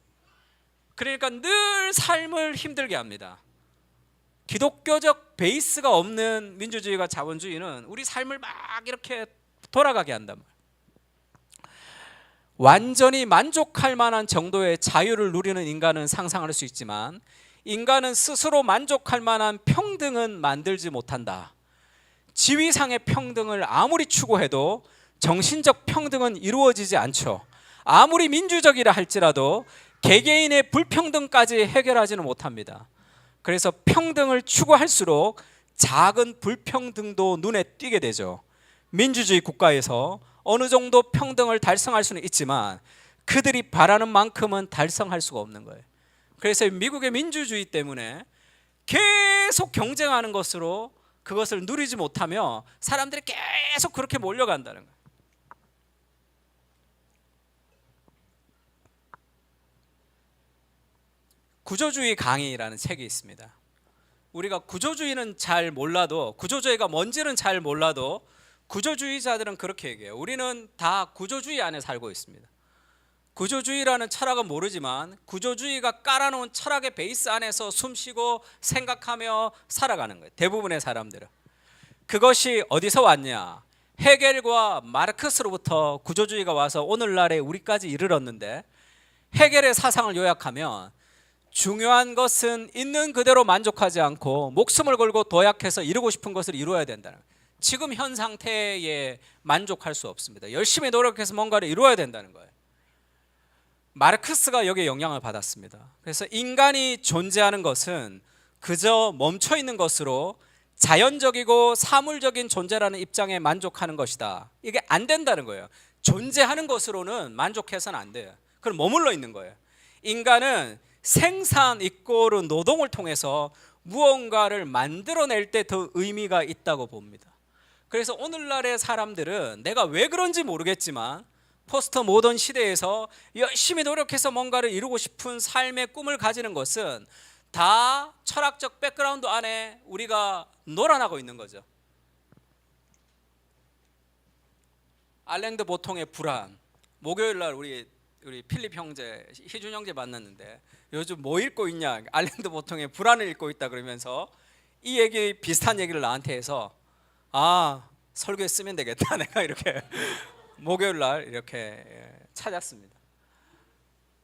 그러니까 늘 삶을 힘들게 합니다. 기독교적 베이스가 없는 민주주의가 자본주의는 우리 삶을 막 이렇게 돌아가게 한단 말이에요. 완전히 만족할 만한 정도의 자유를 누리는 인간은 상상할 수 있지만 인간은 스스로 만족할 만한 평등은 만들지 못한다. 지위상의 평등을 아무리 추구해도 정신적 평등은 이루어지지 않죠. 아무리 민주적이라 할지라도 개개인의 불평등까지 해결하지는 못합니다. 그래서 평등을 추구할수록 작은 불평등도 눈에 띄게 되죠. 민주주의 국가에서 어느 정도 평등을 달성할 수는 있지만 그들이 바라는 만큼은 달성할 수가 없는 거예요. 그래서 미국의 민주주의 때문에 계속 경쟁하는 것으로 그것을 누리지 못하며 사람들이 계속 그렇게 몰려간다는 거예요. 구조주의 강의라는 책이 있습니다. 우리가 구조주의는 잘 몰라도, 구조주의가 뭔지는 잘 몰라도 구조주의자들은 그렇게 얘기해요. 우리는 다 구조주의 안에 살고 있습니다. 구조주의라는 철학은 모르지만 구조주의가 깔아놓은 철학의 베이스 안에서 숨쉬고 생각하며 살아가는 거예요. 대부분의 사람들은. 그것이 어디서 왔냐? 헤겔과 마르크스로부터 구조주의가 와서 오늘날에 우리까지 이르렀는데, 헤겔의 사상을 요약하면 중요한 것은 있는 그대로 만족하지 않고 목숨을 걸고 도약해서 이루고 싶은 것을 이루어야 된다는 거예요. 지금 현 상태에 만족할 수 없습니다. 열심히 노력해서 뭔가를 이루어야 된다는 거예요. 마르크스가 여기에 영향을 받았습니다. 그래서 인간이 존재하는 것은 그저 멈춰 있는 것으로 자연적이고 사물적인 존재라는 입장에 만족하는 것이다. 이게 안 된다는 거예요. 존재하는 것으로는 만족해서는 안 돼요. 그럼 머물러 있는 거예요. 인간은 생산 이꼬르 노동을 통해서 무언가를 만들어낼 때 더 의미가 있다고 봅니다. 그래서 오늘날의 사람들은 내가 왜 그런지 모르겠지만 포스트 모던 시대에서 열심히 노력해서 뭔가를 이루고 싶은 삶의 꿈을 가지는 것은 다 철학적 백그라운드 안에 우리가 놀아나고 있는 거죠. 알랭드 보통의 불안. 목요일 날 우리 필립 형제, 희준 형제 만났는데 요즘 뭐 읽고 있냐? 알랭드 보통의 불안을 읽고 있다 그러면서 이 얘기, 비슷한 얘기를 나한테 해서 설교에 쓰면 되겠다. 내가 이렇게 목요일 날 이렇게 찾았습니다.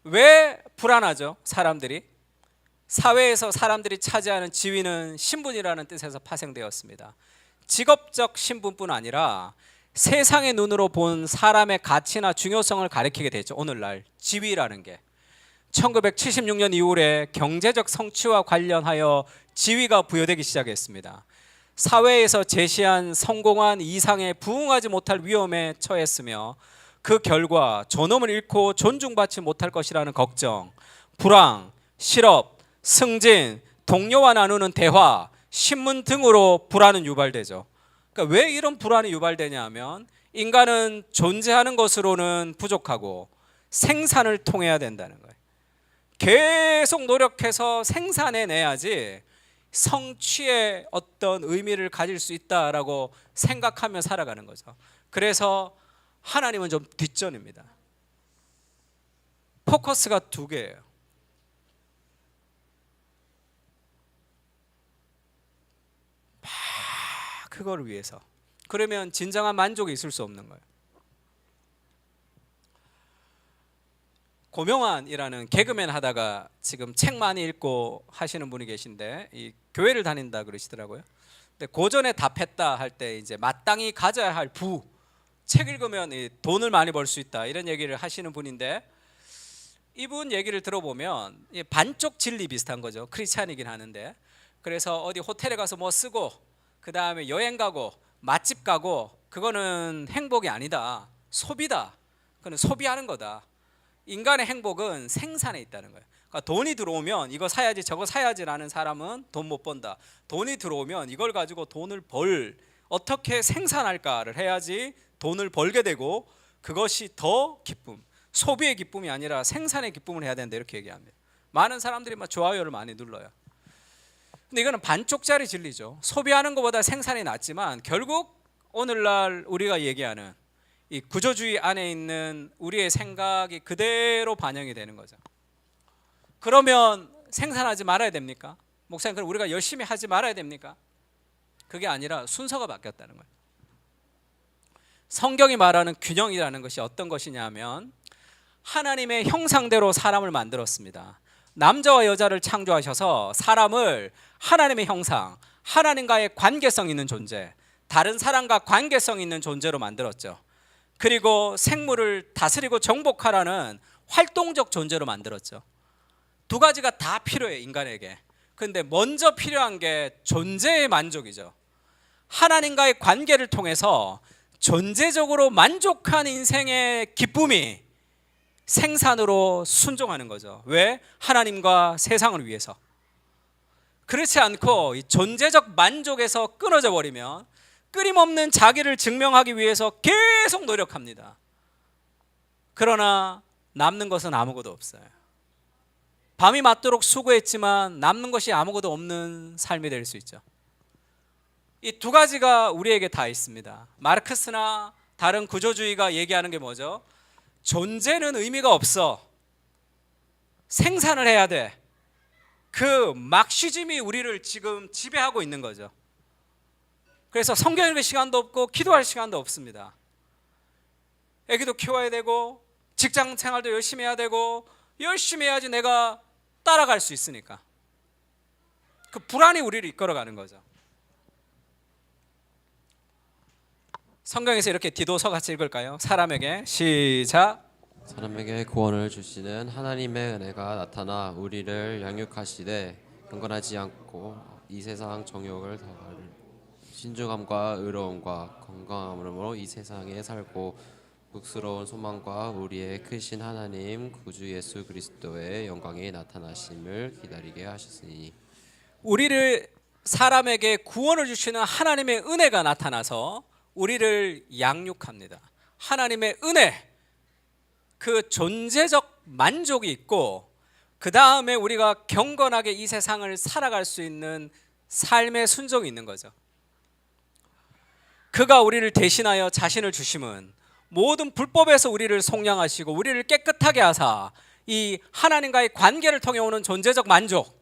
왜 불안하죠? 사람들이 사회에서 사람들이 차지하는 지위는 신분이라는 뜻에서 파생되었습니다. 직업적 신분뿐 아니라 세상의 눈으로 본 사람의 가치나 중요성을 가리키게 되죠. 오늘날 지위라는 게 1976년 이후에 경제적 성취와 관련하여 지위가 부여되기 시작했습니다. 사회에서 제시한 성공한 이상에 부응하지 못할 위험에 처했으며 그 결과 존엄을 잃고 존중받지 못할 것이라는 걱정, 불황, 실업, 승진, 동료와 나누는 대화, 신문 등으로 불안은 유발되죠. 그러니까 왜 이런 불안이 유발되냐 하면 인간은 존재하는 것으로는 부족하고 생산을 통해야 된다는 거예요. 계속 노력해서 생산해내야지 성취의 어떤 의미를 가질 수 있다라고 생각하며 살아가는 거죠. 그래서 하나님은 좀 뒷전입니다. 포커스가 두 개예요. 막 그걸 위해서. 그러면 진정한 만족이 있을 수 없는 거예요. 고명환이라는 개그맨 하다가 지금 책 많이 읽고 하시는 분이 계신데 이 교회를 다닌다 그러시더라고요. 근데 고전에 답했다 할 때 이제 마땅히 가져야 할 부, 책 읽으면 돈을 많이 벌 수 있다 이런 얘기를 하시는 분인데 이분 얘기를 들어보면 반쪽 진리 비슷한 거죠. 크리스찬이긴 하는데 그래서 어디 호텔에 가서 뭐 쓰고 그 다음에 여행 가고 맛집 가고 그거는 행복이 아니다. 소비다. 그거는 소비하는 거다. 인간의 행복은 생산에 있다는 거예요. 그러니까 돈이 들어오면 이거 사야지 저거 사야지라는 사람은 돈 못 번다. 돈이 들어오면 이걸 가지고 돈을 어떻게 생산할까를 해야지 돈을 벌게 되고 그것이 더 기쁨, 소비의 기쁨이 아니라 생산의 기쁨을 해야 된다 이렇게 얘기합니다. 많은 사람들이 막 좋아요를 많이 눌러요. 근데 이거는 반쪽짜리 진리죠. 소비하는 것보다 생산이 낫지만 결국 오늘날 우리가 얘기하는 이 구조주의 안에 있는 우리의 생각이 그대로 반영이 되는 거죠. 그러면 생산하지 말아야 됩니까? 목사님, 그럼 우리가 열심히 하지 말아야 됩니까? 그게 아니라 순서가 바뀌었다는 거예요. 성경이 말하는 균형이라는 것이 어떤 것이냐면 하나님의 형상대로 사람을 만들었습니다. 남자와 여자를 창조하셔서 사람을 하나님의 형상, 하나님과의 관계성 있는 존재, 다른 사람과 관계성 있는 존재로 만들었죠. 그리고 생물을 다스리고 정복하라는 활동적 존재로 만들었죠. 두 가지가 다 필요해 인간에게. 그런데 먼저 필요한 게 존재의 만족이죠. 하나님과의 관계를 통해서 존재적으로 만족한 인생의 기쁨이 생산으로 순종하는 거죠. 왜? 하나님과 세상을 위해서. 그렇지 않고 이 존재적 만족에서 끊어져 버리면 끊임없는 자기를 증명하기 위해서 계속 노력합니다. 그러나 남는 것은 아무것도 없어요. 밤이 맞도록 수고했지만 남는 것이 아무것도 없는 삶이 될 수 있죠. 이 두 가지가 우리에게 다 있습니다. 마르크스나 다른 구조주의가 얘기하는 게 뭐죠? 존재는 의미가 없어. 생산을 해야 돼. 그 막시즘이 우리를 지금 지배하고 있는 거죠. 그래서 성경 읽을 시간도 없고 기도할 시간도 없습니다. 애기도 키워야 되고 직장 생활도 열심히 해야 되고 열심히 해야지 내가 따라갈 수 있으니까. 그 불안이 우리를 이끌어가는 거죠. 성경에서 이렇게 디도서 같이 읽을까요? 사람에게 시작. 사람에게 구원을 주시는 하나님의 은혜가 나타나 우리를 양육하시되 경건하지 않고 이 세상 정욕을 더할 신중함과 의로움과 건강함으로 이 세상에 살고 복스러운 소망과 우리의 크신 하나님 구주 예수 그리스도의 영광이 나타나심을 기다리게 하셨으니 우리를 사람에게 구원을 주시는 하나님의 은혜가 나타나서 우리를 양육합니다. 하나님의 은혜, 그 존재적 만족이 있고 그 다음에 우리가 경건하게 이 세상을 살아갈 수 있는 삶의 순종이 있는 거죠. 그가 우리를 대신하여 자신을 주심은 모든 불법에서 우리를 속량하시고 우리를 깨끗하게 하사 이 하나님과의 관계를 통해 오는 존재적 만족,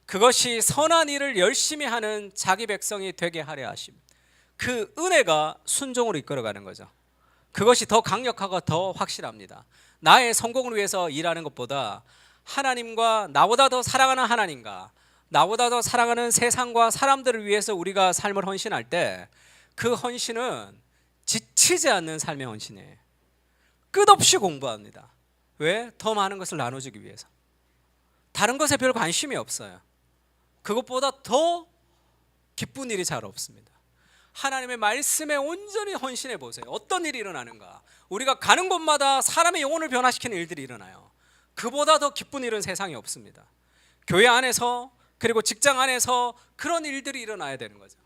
그것이 선한 일을 열심히 하는 자기 백성이 되게 하려 하심. 그 은혜가 순종으로 이끌어가는 거죠. 그것이 더 강력하고 더 확실합니다. 나의 성공을 위해서 일하는 것보다 하나님과 나보다 더 사랑하는 하나님과 나보다 더 사랑하는 세상과 사람들을 위해서 우리가 삶을 헌신할 때 그 헌신은 지치지 않는 삶의 헌신이에요. 끝없이 공부합니다. 왜? 더 많은 것을 나눠주기 위해서. 다른 것에 별 관심이 없어요. 그것보다 더 기쁜 일이 잘 없습니다. 하나님의 말씀에 온전히 헌신해 보세요. 어떤 일이 일어나는가? 우리가 가는 곳마다 사람의 영혼을 변화시키는 일들이 일어나요. 그보다 더 기쁜 일은 세상에 없습니다. 교회 안에서 그리고 직장 안에서 그런 일들이 일어나야 되는 거죠.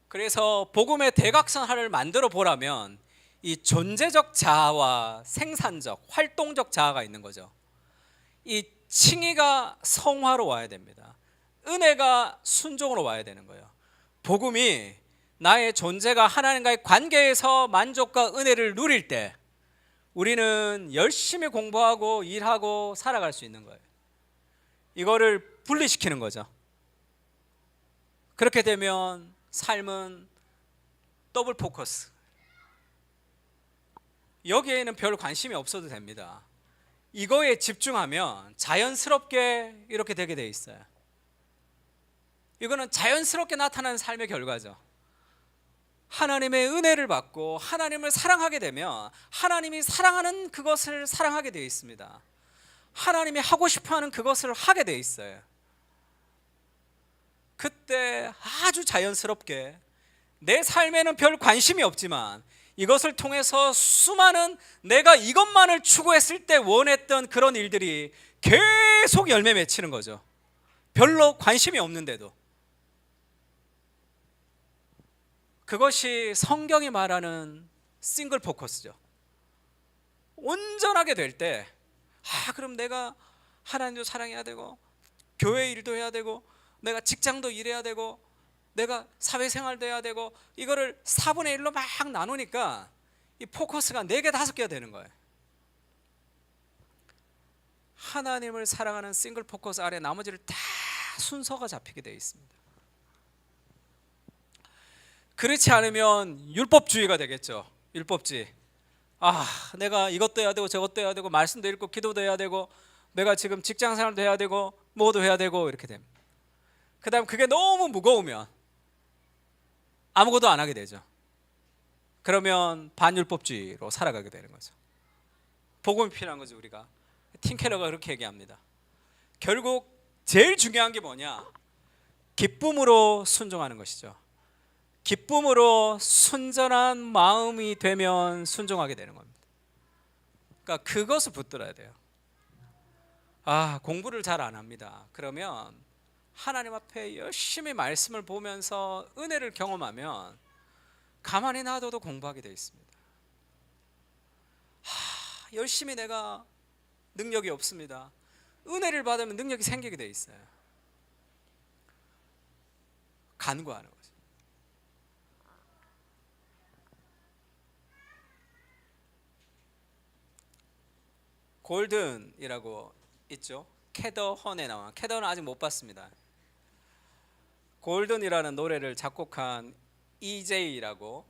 그래서 복음의 대각선화를 만들어 보라면 이 존재적 자아와 생산적, 활동적 자아가 있는 거죠. 이 칭의가 성화로 와야 됩니다. 은혜가 순종으로 와야 되는 거예요. 복음이 나의 존재가 하나님과의 관계에서 만족과 은혜를 누릴 때 우리는 열심히 공부하고 일하고 살아갈 수 있는 거예요. 이거를 분리시키는 거죠. 그렇게 되면 삶은 더블 포커스. 여기에는 별 관심이 없어도 됩니다. 이거에 집중하면 자연스럽게 이렇게 되게 돼 있어요. 이거는 자연스럽게 나타나는 삶의 결과죠. 하나님의 은혜를 받고 하나님을 사랑하게 되면 하나님이 사랑하는 그것을 사랑하게 되어 있습니다. 하나님이 하고 싶어하는 그것을 하게 되어 있어요. 그때 아주 자연스럽게 내 삶에는 별 관심이 없지만 이것을 통해서 수많은 내가 이것만을 추구했을 때 원했던 그런 일들이 계속 열매 맺히는 거죠. 별로 관심이 없는데도. 그것이 성경이 말하는 싱글 포커스죠. 온전하게 될 때 그럼 내가 하나님도 사랑해야 되고 교회 일도 해야 되고 내가 직장도 일해야 되고 내가 사회생활도 해야 되고 이거를 4분의 1로 막 나누니까 이 포커스가 4개 5개가 되는 거예요. 하나님을 사랑하는 싱글 포커스 아래 나머지를 다 순서가 잡히게 되어 있습니다. 그렇지 않으면 율법주의가 되겠죠. 율법주의. 내가 이것도 해야 되고 저것도 해야 되고 말씀도 읽고 기도도 해야 되고 내가 지금 직장생활도 해야 되고 뭐도 해야 되고 이렇게 됩니다. 그 다음 그게 너무 무거우면 아무것도 안 하게 되죠. 그러면 반율법주의로 살아가게 되는 거죠. 복음이 필요한 거죠. 우리가 팀 켈러가 그렇게 얘기합니다. 결국 제일 중요한 게 뭐냐? 기쁨으로 순종하는 것이죠. 기쁨으로 순전한 마음이 되면 순종하게 되는 겁니다. 그러니까 그것을 붙들어야 돼요. 공부를 잘 안 합니다. 그러면 하나님 앞에 열심히 말씀을 보면서 은혜를 경험하면 가만히 놔둬도 공부하게 되어 있습니다. 열심히 내가 능력이 없습니다. 은혜를 받으면 능력이 생기게 되어 있어요. 간구하는 거죠. 골든이라고 있죠. 캐더헌에 나와. 캐더는 아직 못 봤습니다. 골든이라는 노래를 작곡한 EJ라고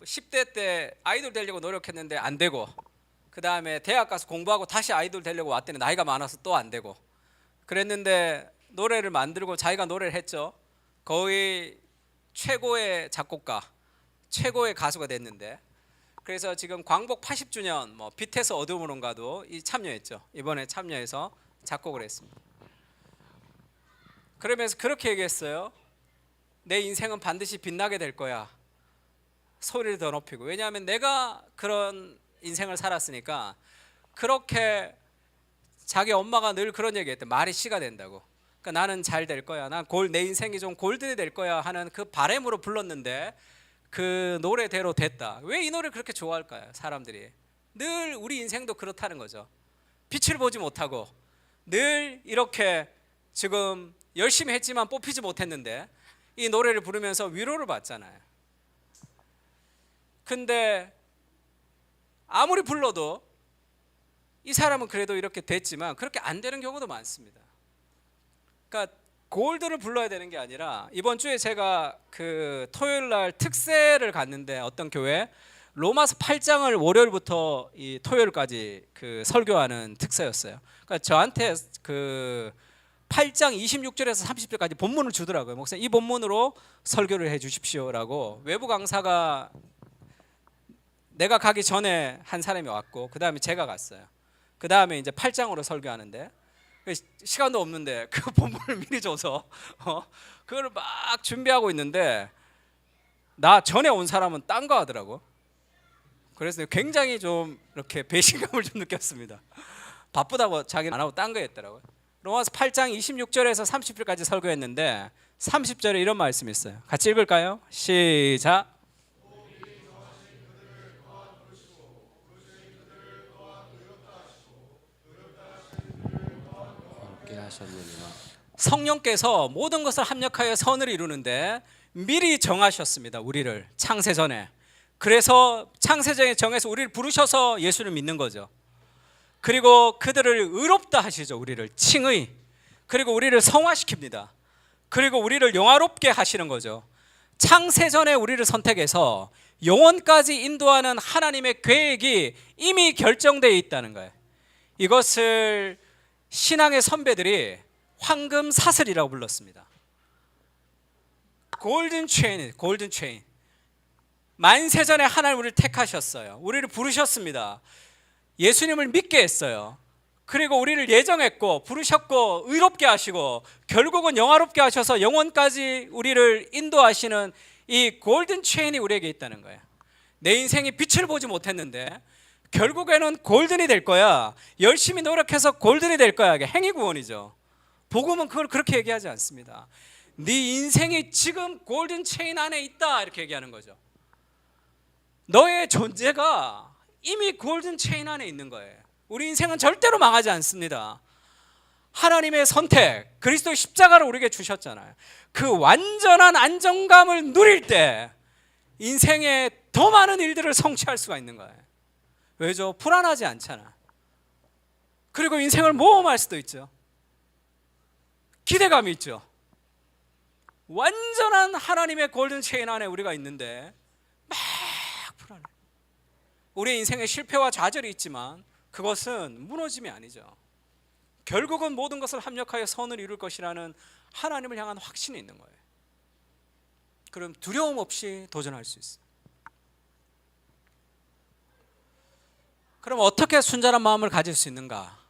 10대 때 아이돌 되려고 노력했는데 안 되고 그 다음에 대학 가서 공부하고 다시 아이돌 되려고 왔더니 나이가 많아서 또 안 되고 그랬는데 노래를 만들고 자기가 노래를 했죠. 거의 최고의 작곡가, 최고의 가수가 됐는데 그래서 지금 광복 80주년 빛에서 어둠으로인가도 참여했죠. 이번에 참여해서 작곡을 했습니다. 그러면서 그렇게 얘기했어요. 내 인생은 반드시 빛나게 될 거야. 소리를 더 높이고. 왜냐하면 내가 그런 인생을 살았으니까. 그렇게 자기 엄마가 늘 그런 얘기했대. 말이 씨가 된다고. 그러니까 나는 잘 될 거야. 내 인생이 좀 골든이 될 거야 하는 그 바람으로 불렀는데 그 노래대로 됐다. 왜 이 노래를 그렇게 좋아할까요? 사람들이. 늘 우리 인생도 그렇다는 거죠. 빛을 보지 못하고 늘 이렇게 지금 열심히 했지만 뽑히지 못했는데 이 노래를 부르면서 위로를 받잖아요. 근데 아무리 불러도 이 사람은 그래도 이렇게 됐지만 그렇게 안 되는 경우도 많습니다. 그러니까 골드를 불러야 되는 게 아니라 이번 주에 제가 그 토요일 날 특세를 갔는데 어떤 교회 로마서 8장을 월요일부터 이 토요일까지 그 설교하는 특서였어요. 그러니까 저한테 그 8장 26절에서 30절까지 본문을 주더라고요. 목사님 이 본문으로 설교를 해 주십시오라고. 외부 강사가 내가 가기 전에 한 사람이 왔고 그 다음에 제가 갔어요. 그 다음에 이제 8장으로 설교하는데 시간도 없는데 그 본문을 미리 줘서 그걸 막 준비하고 있는데 나 전에 온 사람은 딴 거 하더라고. 그래서 굉장히 좀 이렇게 배신감을 좀 느꼈습니다. 바쁘다고 자기는 안 하고 딴 거 했더라고요. 로마서 8장 26절에서 30절까지 설교했는데 30절에 이런 말씀이 있어요. 같이 읽을까요? 시작. 함께 하셨느니라. 성령께서 모든 것을 합력하여 선을 이루는데 미리 정하셨습니다. 우리를 창세전에. 그래서 창세전에 정해서 우리를 부르셔서 예수를 믿는 거죠. 그리고 그들을 의롭다 하시죠. 우리를 칭의. 그리고 우리를 성화시킵니다. 그리고 우리를 영화롭게 하시는 거죠. 창세전에 우리를 선택해서 영원까지 인도하는 하나님의 계획이 이미 결정되어 있다는 거예요. 이것을 신앙의 선배들이 황금 사슬이라고 불렀습니다. 골든 체인, 골든 체인. 만세전에 하나님 우리를 택하셨어요. 우리를 부르셨습니다. 예수님을 믿게 했어요. 그리고 우리를 예정했고 부르셨고 의롭게 하시고 결국은 영화롭게 하셔서 영원까지 우리를 인도하시는 이 골든 체인이 우리에게 있다는 거예요. 내 인생이 빛을 보지 못했는데 결국에는 골든이 될 거야. 열심히 노력해서 골든이 될 거야. 이게 행위 구원이죠. 복음은 그걸 그렇게 얘기하지 않습니다. 네 인생이 지금 골든 체인 안에 있다 이렇게 얘기하는 거죠. 너의 존재가 이미 골든 체인 안에 있는 거예요. 우리 인생은 절대로 망하지 않습니다. 하나님의 선택, 그리스도의 십자가를 우리에게 주셨잖아요. 그 완전한 안정감을 누릴 때 인생에 더 많은 일들을 성취할 수가 있는 거예요. 왜죠? 불안하지 않잖아. 그리고 인생을 모험할 수도 있죠. 기대감이 있죠. 완전한 하나님의 골든 체인 안에 우리가 있는데 막 불안해. 우리의 인생에 실패와 좌절이 있지만 그것은 무너짐이 아니죠. 결국은 모든 것을 합력하여 선을 이룰 것이라는 하나님을 향한 확신이 있는 거예요. 그럼 두려움 없이 도전할 수 있어요. 그럼 어떻게 순전한 마음을 가질 수 있는가?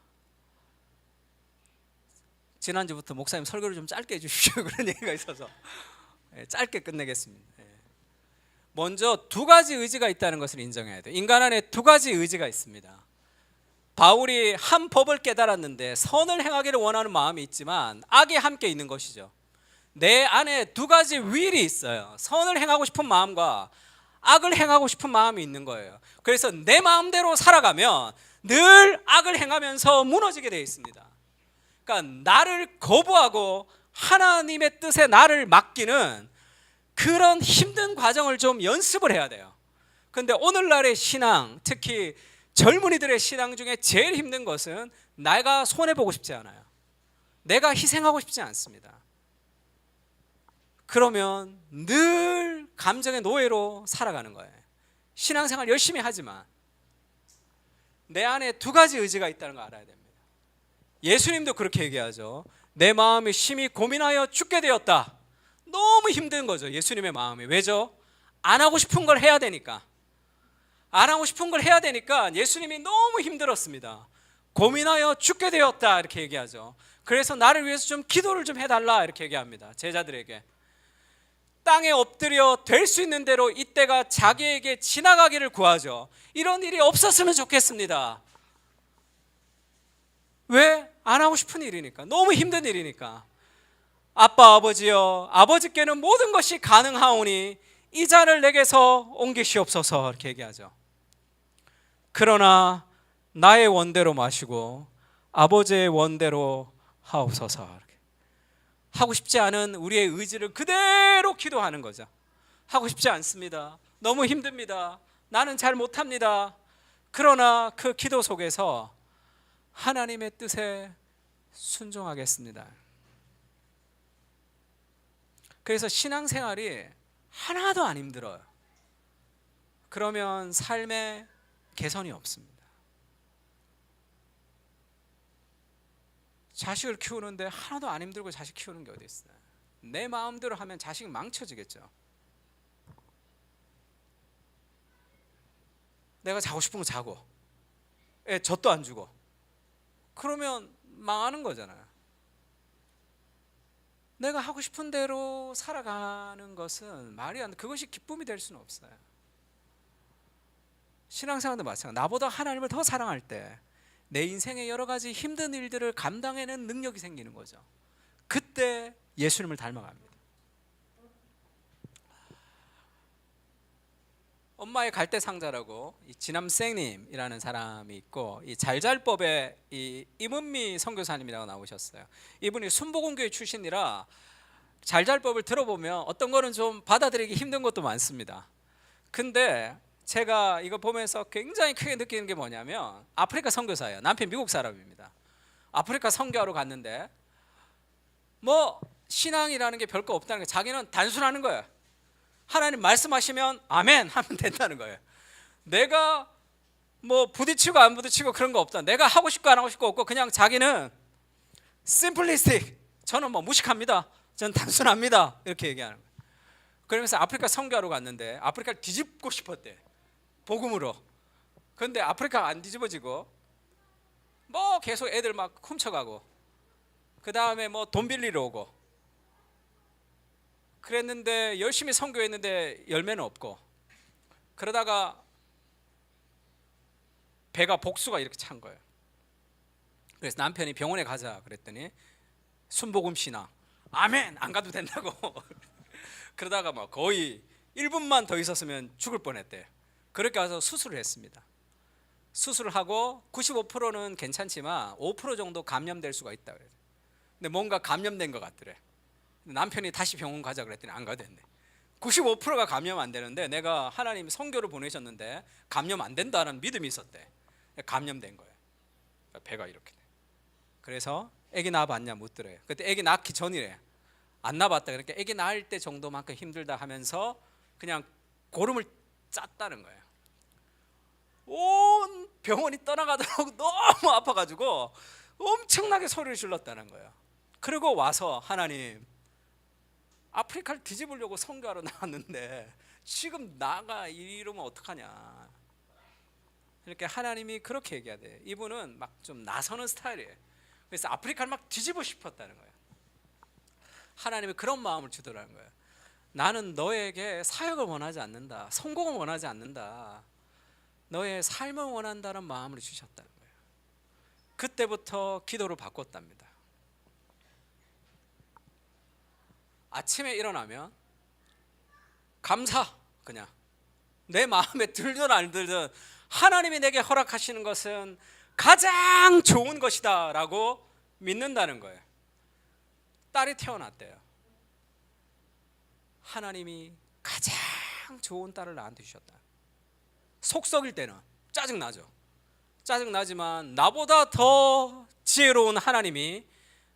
지난주부터 목사님 설교를 좀 짧게 해주십시오 그런 얘기가 있어서 짧게 끝내겠습니다. 먼저 두 가지 의지가 있다는 것을 인정해야 돼요. 인간 안에 두 가지 의지가 있습니다. 바울이 한 법을 깨달았는데 선을 행하기를 원하는 마음이 있지만 악이 함께 있는 것이죠. 내 안에 두 가지 윌이 있어요. 선을 행하고 싶은 마음과 악을 행하고 싶은 마음이 있는 거예요. 그래서 내 마음대로 살아가면 늘 악을 행하면서 무너지게 되어 있습니다. 그러니까 나를 거부하고 하나님의 뜻에 나를 맡기는 그런 힘든 과정을 좀 연습을 해야 돼요. 그런데 오늘날의 신앙, 특히 젊은이들의 신앙 중에 제일 힘든 것은 내가 손해보고 싶지 않아요. 내가 희생하고 싶지 않습니다. 그러면 늘 감정의 노예로 살아가는 거예요. 신앙생활 열심히 하지만 내 안에 두 가지 의지가 있다는 걸 알아야 됩니다. 예수님도 그렇게 얘기하죠. 내 마음이 심히 고민하여 죽게 되었다. 너무 힘든 거죠. 예수님의 마음이. 왜죠? 안 하고 싶은 걸 해야 되니까. 안 하고 싶은 걸 해야 되니까 예수님이 너무 힘들었습니다. 고민하여 죽게 되었다 이렇게 얘기하죠. 그래서 나를 위해서 좀 기도를 좀 해달라 이렇게 얘기합니다. 제자들에게. 땅에 엎드려 될 수 있는 대로 이때가 자기에게 지나가기를 구하죠. 이런 일이 없었으면 좋겠습니다. 왜? 안 하고 싶은 일이니까. 너무 힘든 일이니까. 아빠 아버지여, 아버지께는 모든 것이 가능하오니 이 잔을 내게서 옮기시옵소서 이렇게 얘기하죠. 그러나 나의 원대로 마시고 아버지의 원대로 하옵소서. 이렇게. 하고 싶지 않은 우리의 의지를 그대로 기도하는 거죠. 하고 싶지 않습니다. 너무 힘듭니다. 나는 잘 못합니다. 그러나 그 기도 속에서 하나님의 뜻에 순종하겠습니다. 그래서 신앙생활이 하나도 안 힘들어요. 그러면 삶에 개선이 없습니다. 자식을 키우는데 하나도 안 힘들고 자식 키우는 게 어디 있어요? 내 마음대로 하면 자식이 망쳐지겠죠. 내가 자고 싶은 거 자고 애 젖도 안 주고 그러면 망하는 거잖아요. 내가 하고 싶은 대로 살아가는 것은 말이 안 돼. 그것이 기쁨이 될 수는 없어요. 신앙생활도 마찬가지. 나보다 하나님을 더 사랑할 때 내 인생의 여러 가지 힘든 일들을 감당해내는 능력이 생기는 거죠. 그때 예수님을 닮아갑니다. 엄마의 갈대상자라고 이 지남생님이라는 사람이 있고 이 잘잘법의 이 임은미 선교사님이라고 나오셨어요. 이분이 순복음교회 출신이라 잘잘법을 들어보면 어떤 거는 좀 받아들이기 힘든 것도 많습니다. 근데 제가 이거 보면서 굉장히 크게 느끼는 게 뭐냐면 아프리카 선교사예요. 남편 미국 사람입니다. 아프리카 선교하러 갔는데 뭐 신앙이라는 게 별거 없다는 게 자기는 단순하는 거예요. 하나님 말씀하시면 아멘 하면 된다는 거예요. 내가 뭐 부딪히고 안 부딪히고 그런 거 없다. 내가 하고 싶고 안 하고 싶고 없고 그냥 자기는 심플리스틱. 저는 뭐 무식합니다. 저는 단순합니다. 이렇게 얘기하는 거예요. 그러면서 아프리카 선교하러 갔는데 아프리카를 뒤집고 싶었대. 복음으로. 그런데 아프리카가 안 뒤집어지고 뭐 계속 애들 막 훔쳐가고 그 다음에 뭐 돈 빌리러 오고 그랬는데 열심히 선교했는데 열매는 없고 그러다가 배가 복수가 이렇게 찬 거예요. 그래서 남편이 병원에 가자 그랬더니 순복음 신앙 아멘 안 가도 된다고 그러다가 막 거의 1분만 더 있었으면 죽을 뻔했대요. 그렇게 가서 수술을 했습니다. 수술을 하고 95%는 괜찮지만 5% 정도 감염될 수가 있다 그래요. 근데 뭔가 감염된 것 같더래. 남편이 다시 병원 가자 그랬더니 안 가도 됐네. 95%가 감염 안 되는데 내가 하나님 선교를 보내셨는데 감염 안 된다는 믿음이 있었대. 감염된 거예요. 배가 이렇게 돼. 그래서 애기 낳아봤냐 묻더래요. 그때 애기 낳기 전이래. 안 낳아봤다. 그러니까 애기 낳을 때 정도만큼 힘들다 하면서 그냥 고름을 짰다는 거예요. 온 병원이 떠나가도록 너무 아파가지고 엄청나게 소리를 질렀다는 거예요. 그리고 와서 하나님 아프리카를 뒤집으려고 선교하러 나왔는데 지금 나가 이러면 어떡하냐. 이렇게 하나님이 그렇게 얘기하대. 이분은 막 좀 나서는 스타일이에요. 그래서 아프리카를 막 뒤집고 싶었다는 거예요. 하나님이 그런 마음을 주더라는 거예요. 나는 너에게 사역을 원하지 않는다. 성공을 원하지 않는다. 너의 삶을 원한다는 마음을 주셨다는 거예요. 그때부터 기도를 바꿨답니다. 아침에 일어나면 감사, 그냥 내 마음에 들든 안 들든 하나님이 내게 허락하시는 것은 가장 좋은 것이다 라고 믿는다는 거예요. 딸이 태어났대요. 하나님이 가장 좋은 딸을 나한테 주셨다. 속 썩일 때는 짜증나죠. 짜증나지만 나보다 더 지혜로운 하나님이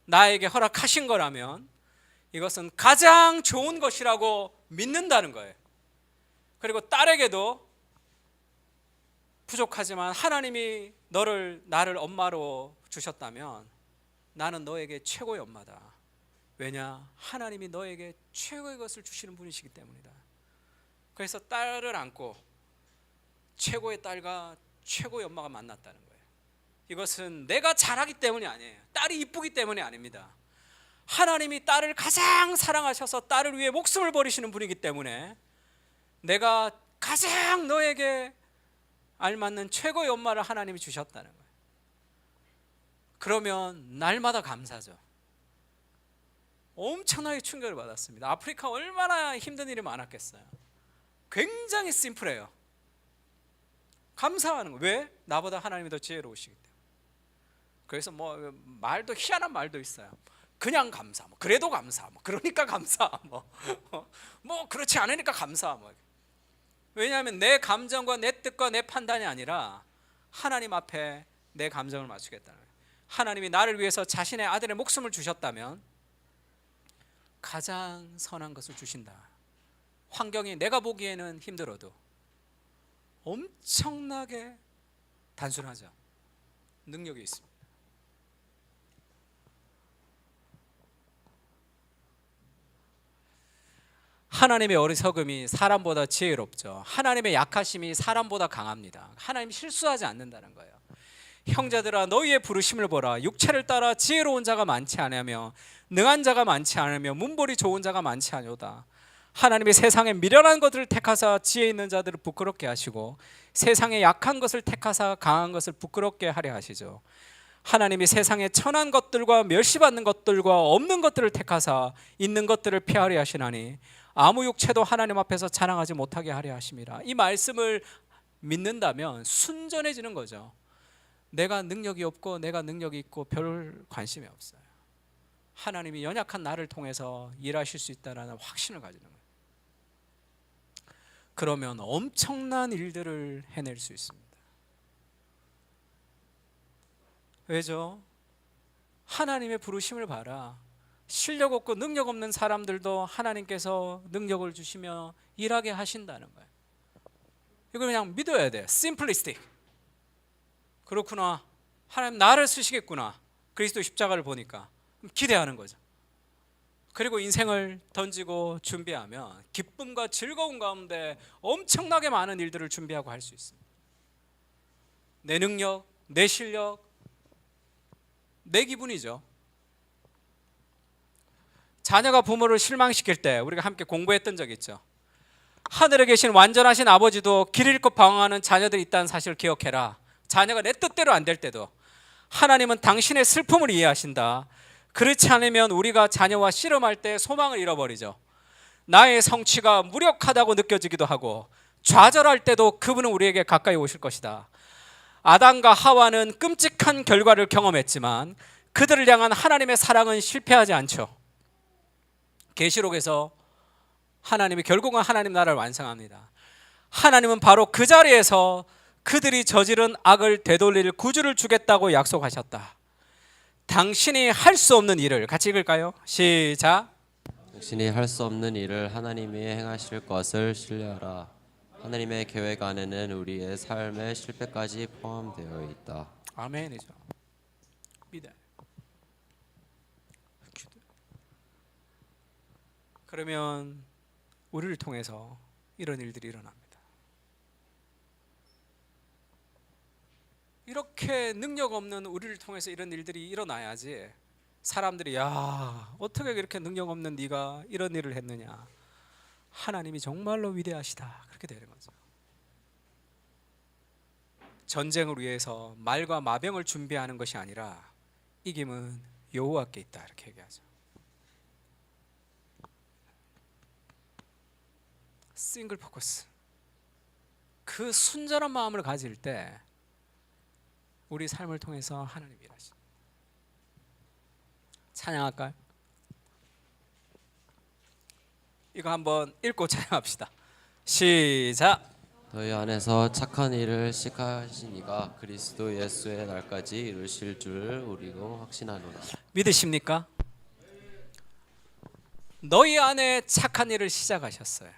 나에게 허락하신 거라면 이것은 가장 좋은 것이라고 믿는다는 거예요. 그리고 딸에게도 부족하지만 하나님이 나를 엄마로 주셨다면 나는 너에게 최고의 엄마다. 왜냐? 하나님이 너에게 최고의 것을 주시는 분이시기 때문이다. 그래서 딸을 안고 최고의 딸과 최고의 엄마가 만났다는 거예요. 이것은 내가 잘하기 때문이 아니에요. 딸이 이쁘기 때문이 아닙니다. 하나님이 딸을 가장 사랑하셔서 딸을 위해 목숨을 버리시는 분이기 때문에 내가 가장 너에게 알맞는 최고의 엄마를 하나님이 주셨다는 거예요. 그러면 날마다 감사죠. 엄청나게 충격을 받았습니다. 아프리카 얼마나 힘든 일이 많았겠어요. 굉장히 심플해요. 감사하는 거. 왜? 나보다 하나님이 더 지혜로우시기 때문에. 그래서 뭐 말도 희한한 말도 있어요. 그냥 감사, 뭐 그래도 감사, 뭐 그러니까 감사, 뭐 그렇지 않으니까 감사. 뭐. 왜냐하면 내 감정과 내 뜻과 내 판단이 아니라 하나님 앞에 내 감정을 맞추겠다는 거예요. 하나님이 나를 위해서 자신의 아들의 목숨을 주셨다면 가장 선한 것을 주신다. 환경이 내가 보기에는 힘들어도 엄청나게 단순하죠. 능력이 있습니다. 하나님의 어리석음이 사람보다 지혜롭죠. 하나님의 약하심이 사람보다 강합니다. 하나님이 실수하지 않는다는 거예요. 형제들아 너희의 부르심을 보라. 육체를 따라 지혜로운 자가 많지 않으며 능한 자가 많지 않으며 문벌이 좋은 자가 많지 아니오다. 하나님이 세상에 미련한 것들을 택하사 지혜 있는 자들을 부끄럽게 하시고 세상에 약한 것을 택하사 강한 것을 부끄럽게 하려 하시죠. 하나님이 세상에 천한 것들과 멸시받는 것들과 없는 것들을 택하사 있는 것들을 폐하려 하시나니 아무 육체도 하나님 앞에서 자랑하지 못하게 하려 하심이라. 이 말씀을 믿는다면 순전해지는 거죠. 내가 능력이 없고 내가 능력이 있고 별 관심이 없어요. 하나님이 연약한 나를 통해서 일하실 수 있다는 확신을 가지는 거예요. 그러면 엄청난 일들을 해낼 수 있습니다. 왜죠? 하나님의 부르심을 봐라. 실력 없고 능력 없는 사람들도 하나님께서 능력을 주시며 일하게 하신다는 거예요. 이걸 그냥 믿어야 돼요. 심플리스틱. 그렇구나. 하나님 나를 쓰시겠구나. 그리스도 십자가를 보니까 기대하는 거죠. 그리고 인생을 던지고 준비하면 기쁨과 즐거움 가운데 엄청나게 많은 일들을 준비하고 할 수 있습니다. 내 능력, 내 실력, 내 기분이죠. 자녀가 부모를 실망시킬 때 우리가 함께 공부했던 적 있죠. 하늘에 계신 완전하신 아버지도 길 잃고 방황하는 자녀들이 있다는 사실을 기억해라. 자녀가 내 뜻대로 안 될 때도 하나님은 당신의 슬픔을 이해하신다. 그렇지 않으면 우리가 자녀와 씨름할 때 소망을 잃어버리죠. 나의 성취가 무력하다고 느껴지기도 하고 좌절할 때도 그분은 우리에게 가까이 오실 것이다. 아담과 하와는 끔찍한 결과를 경험했지만 그들을 향한 하나님의 사랑은 실패하지 않죠. 계시록에서 하나님이 결국은 하나님 나라를 완성합니다. 하나님은 바로 그 자리에서 그들이 저지른 악을 되돌릴 구주를 주겠다고 약속하셨다. 당신이 할 수 없는 일을 같이 읽을까요? 시작. 당신이 할 수 없는 일을 하나님이 행하실 것을 신뢰하라. 하나님의 계획 안에는 우리의 삶의 실패까지 포함되어 있다. 아멘이죠. 믿어요. 그러면 우리를 통해서 이런 일들이 일어납니다. 이렇게 능력 없는 우리를 통해서 이런 일들이 일어나야지 사람들이 야 어떻게 이렇게 능력 없는 네가 이런 일을 했느냐, 하나님이 정말로 위대하시다, 그렇게 되는 거죠. 전쟁을 위해서 말과 마병을 준비하는 것이 아니라 이김은 여호와께 있다, 이렇게 얘기하죠. 싱글 포커스. 그 순전한 마음을 가질 때 우리 삶을 통해서 하나님이 일하십니다. 찬양할까요? 이거 한번 읽고 찬양합시다. 시작. 너희 안에서 착한 일을 시작하신 이가 그리스도 예수의 날까지 이루실 줄 우리도 확신하노라. 믿으십니까? 너희 안에 착한 일을 시작하셨어요.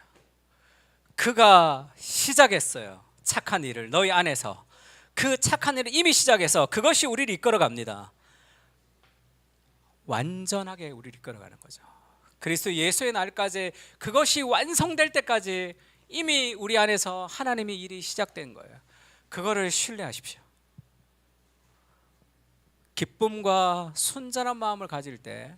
그가 시작했어요. 착한 일을 너희 안에서. 그 착한 일을 이미 시작해서 그것이 우리를 이끌어갑니다. 완전하게 우리를 이끌어가는 거죠. 그리스도 예수의 날까지, 그것이 완성될 때까지 이미 우리 안에서 하나님의 일이 시작된 거예요. 그거를 신뢰하십시오. 기쁨과 순전한 마음을 가질 때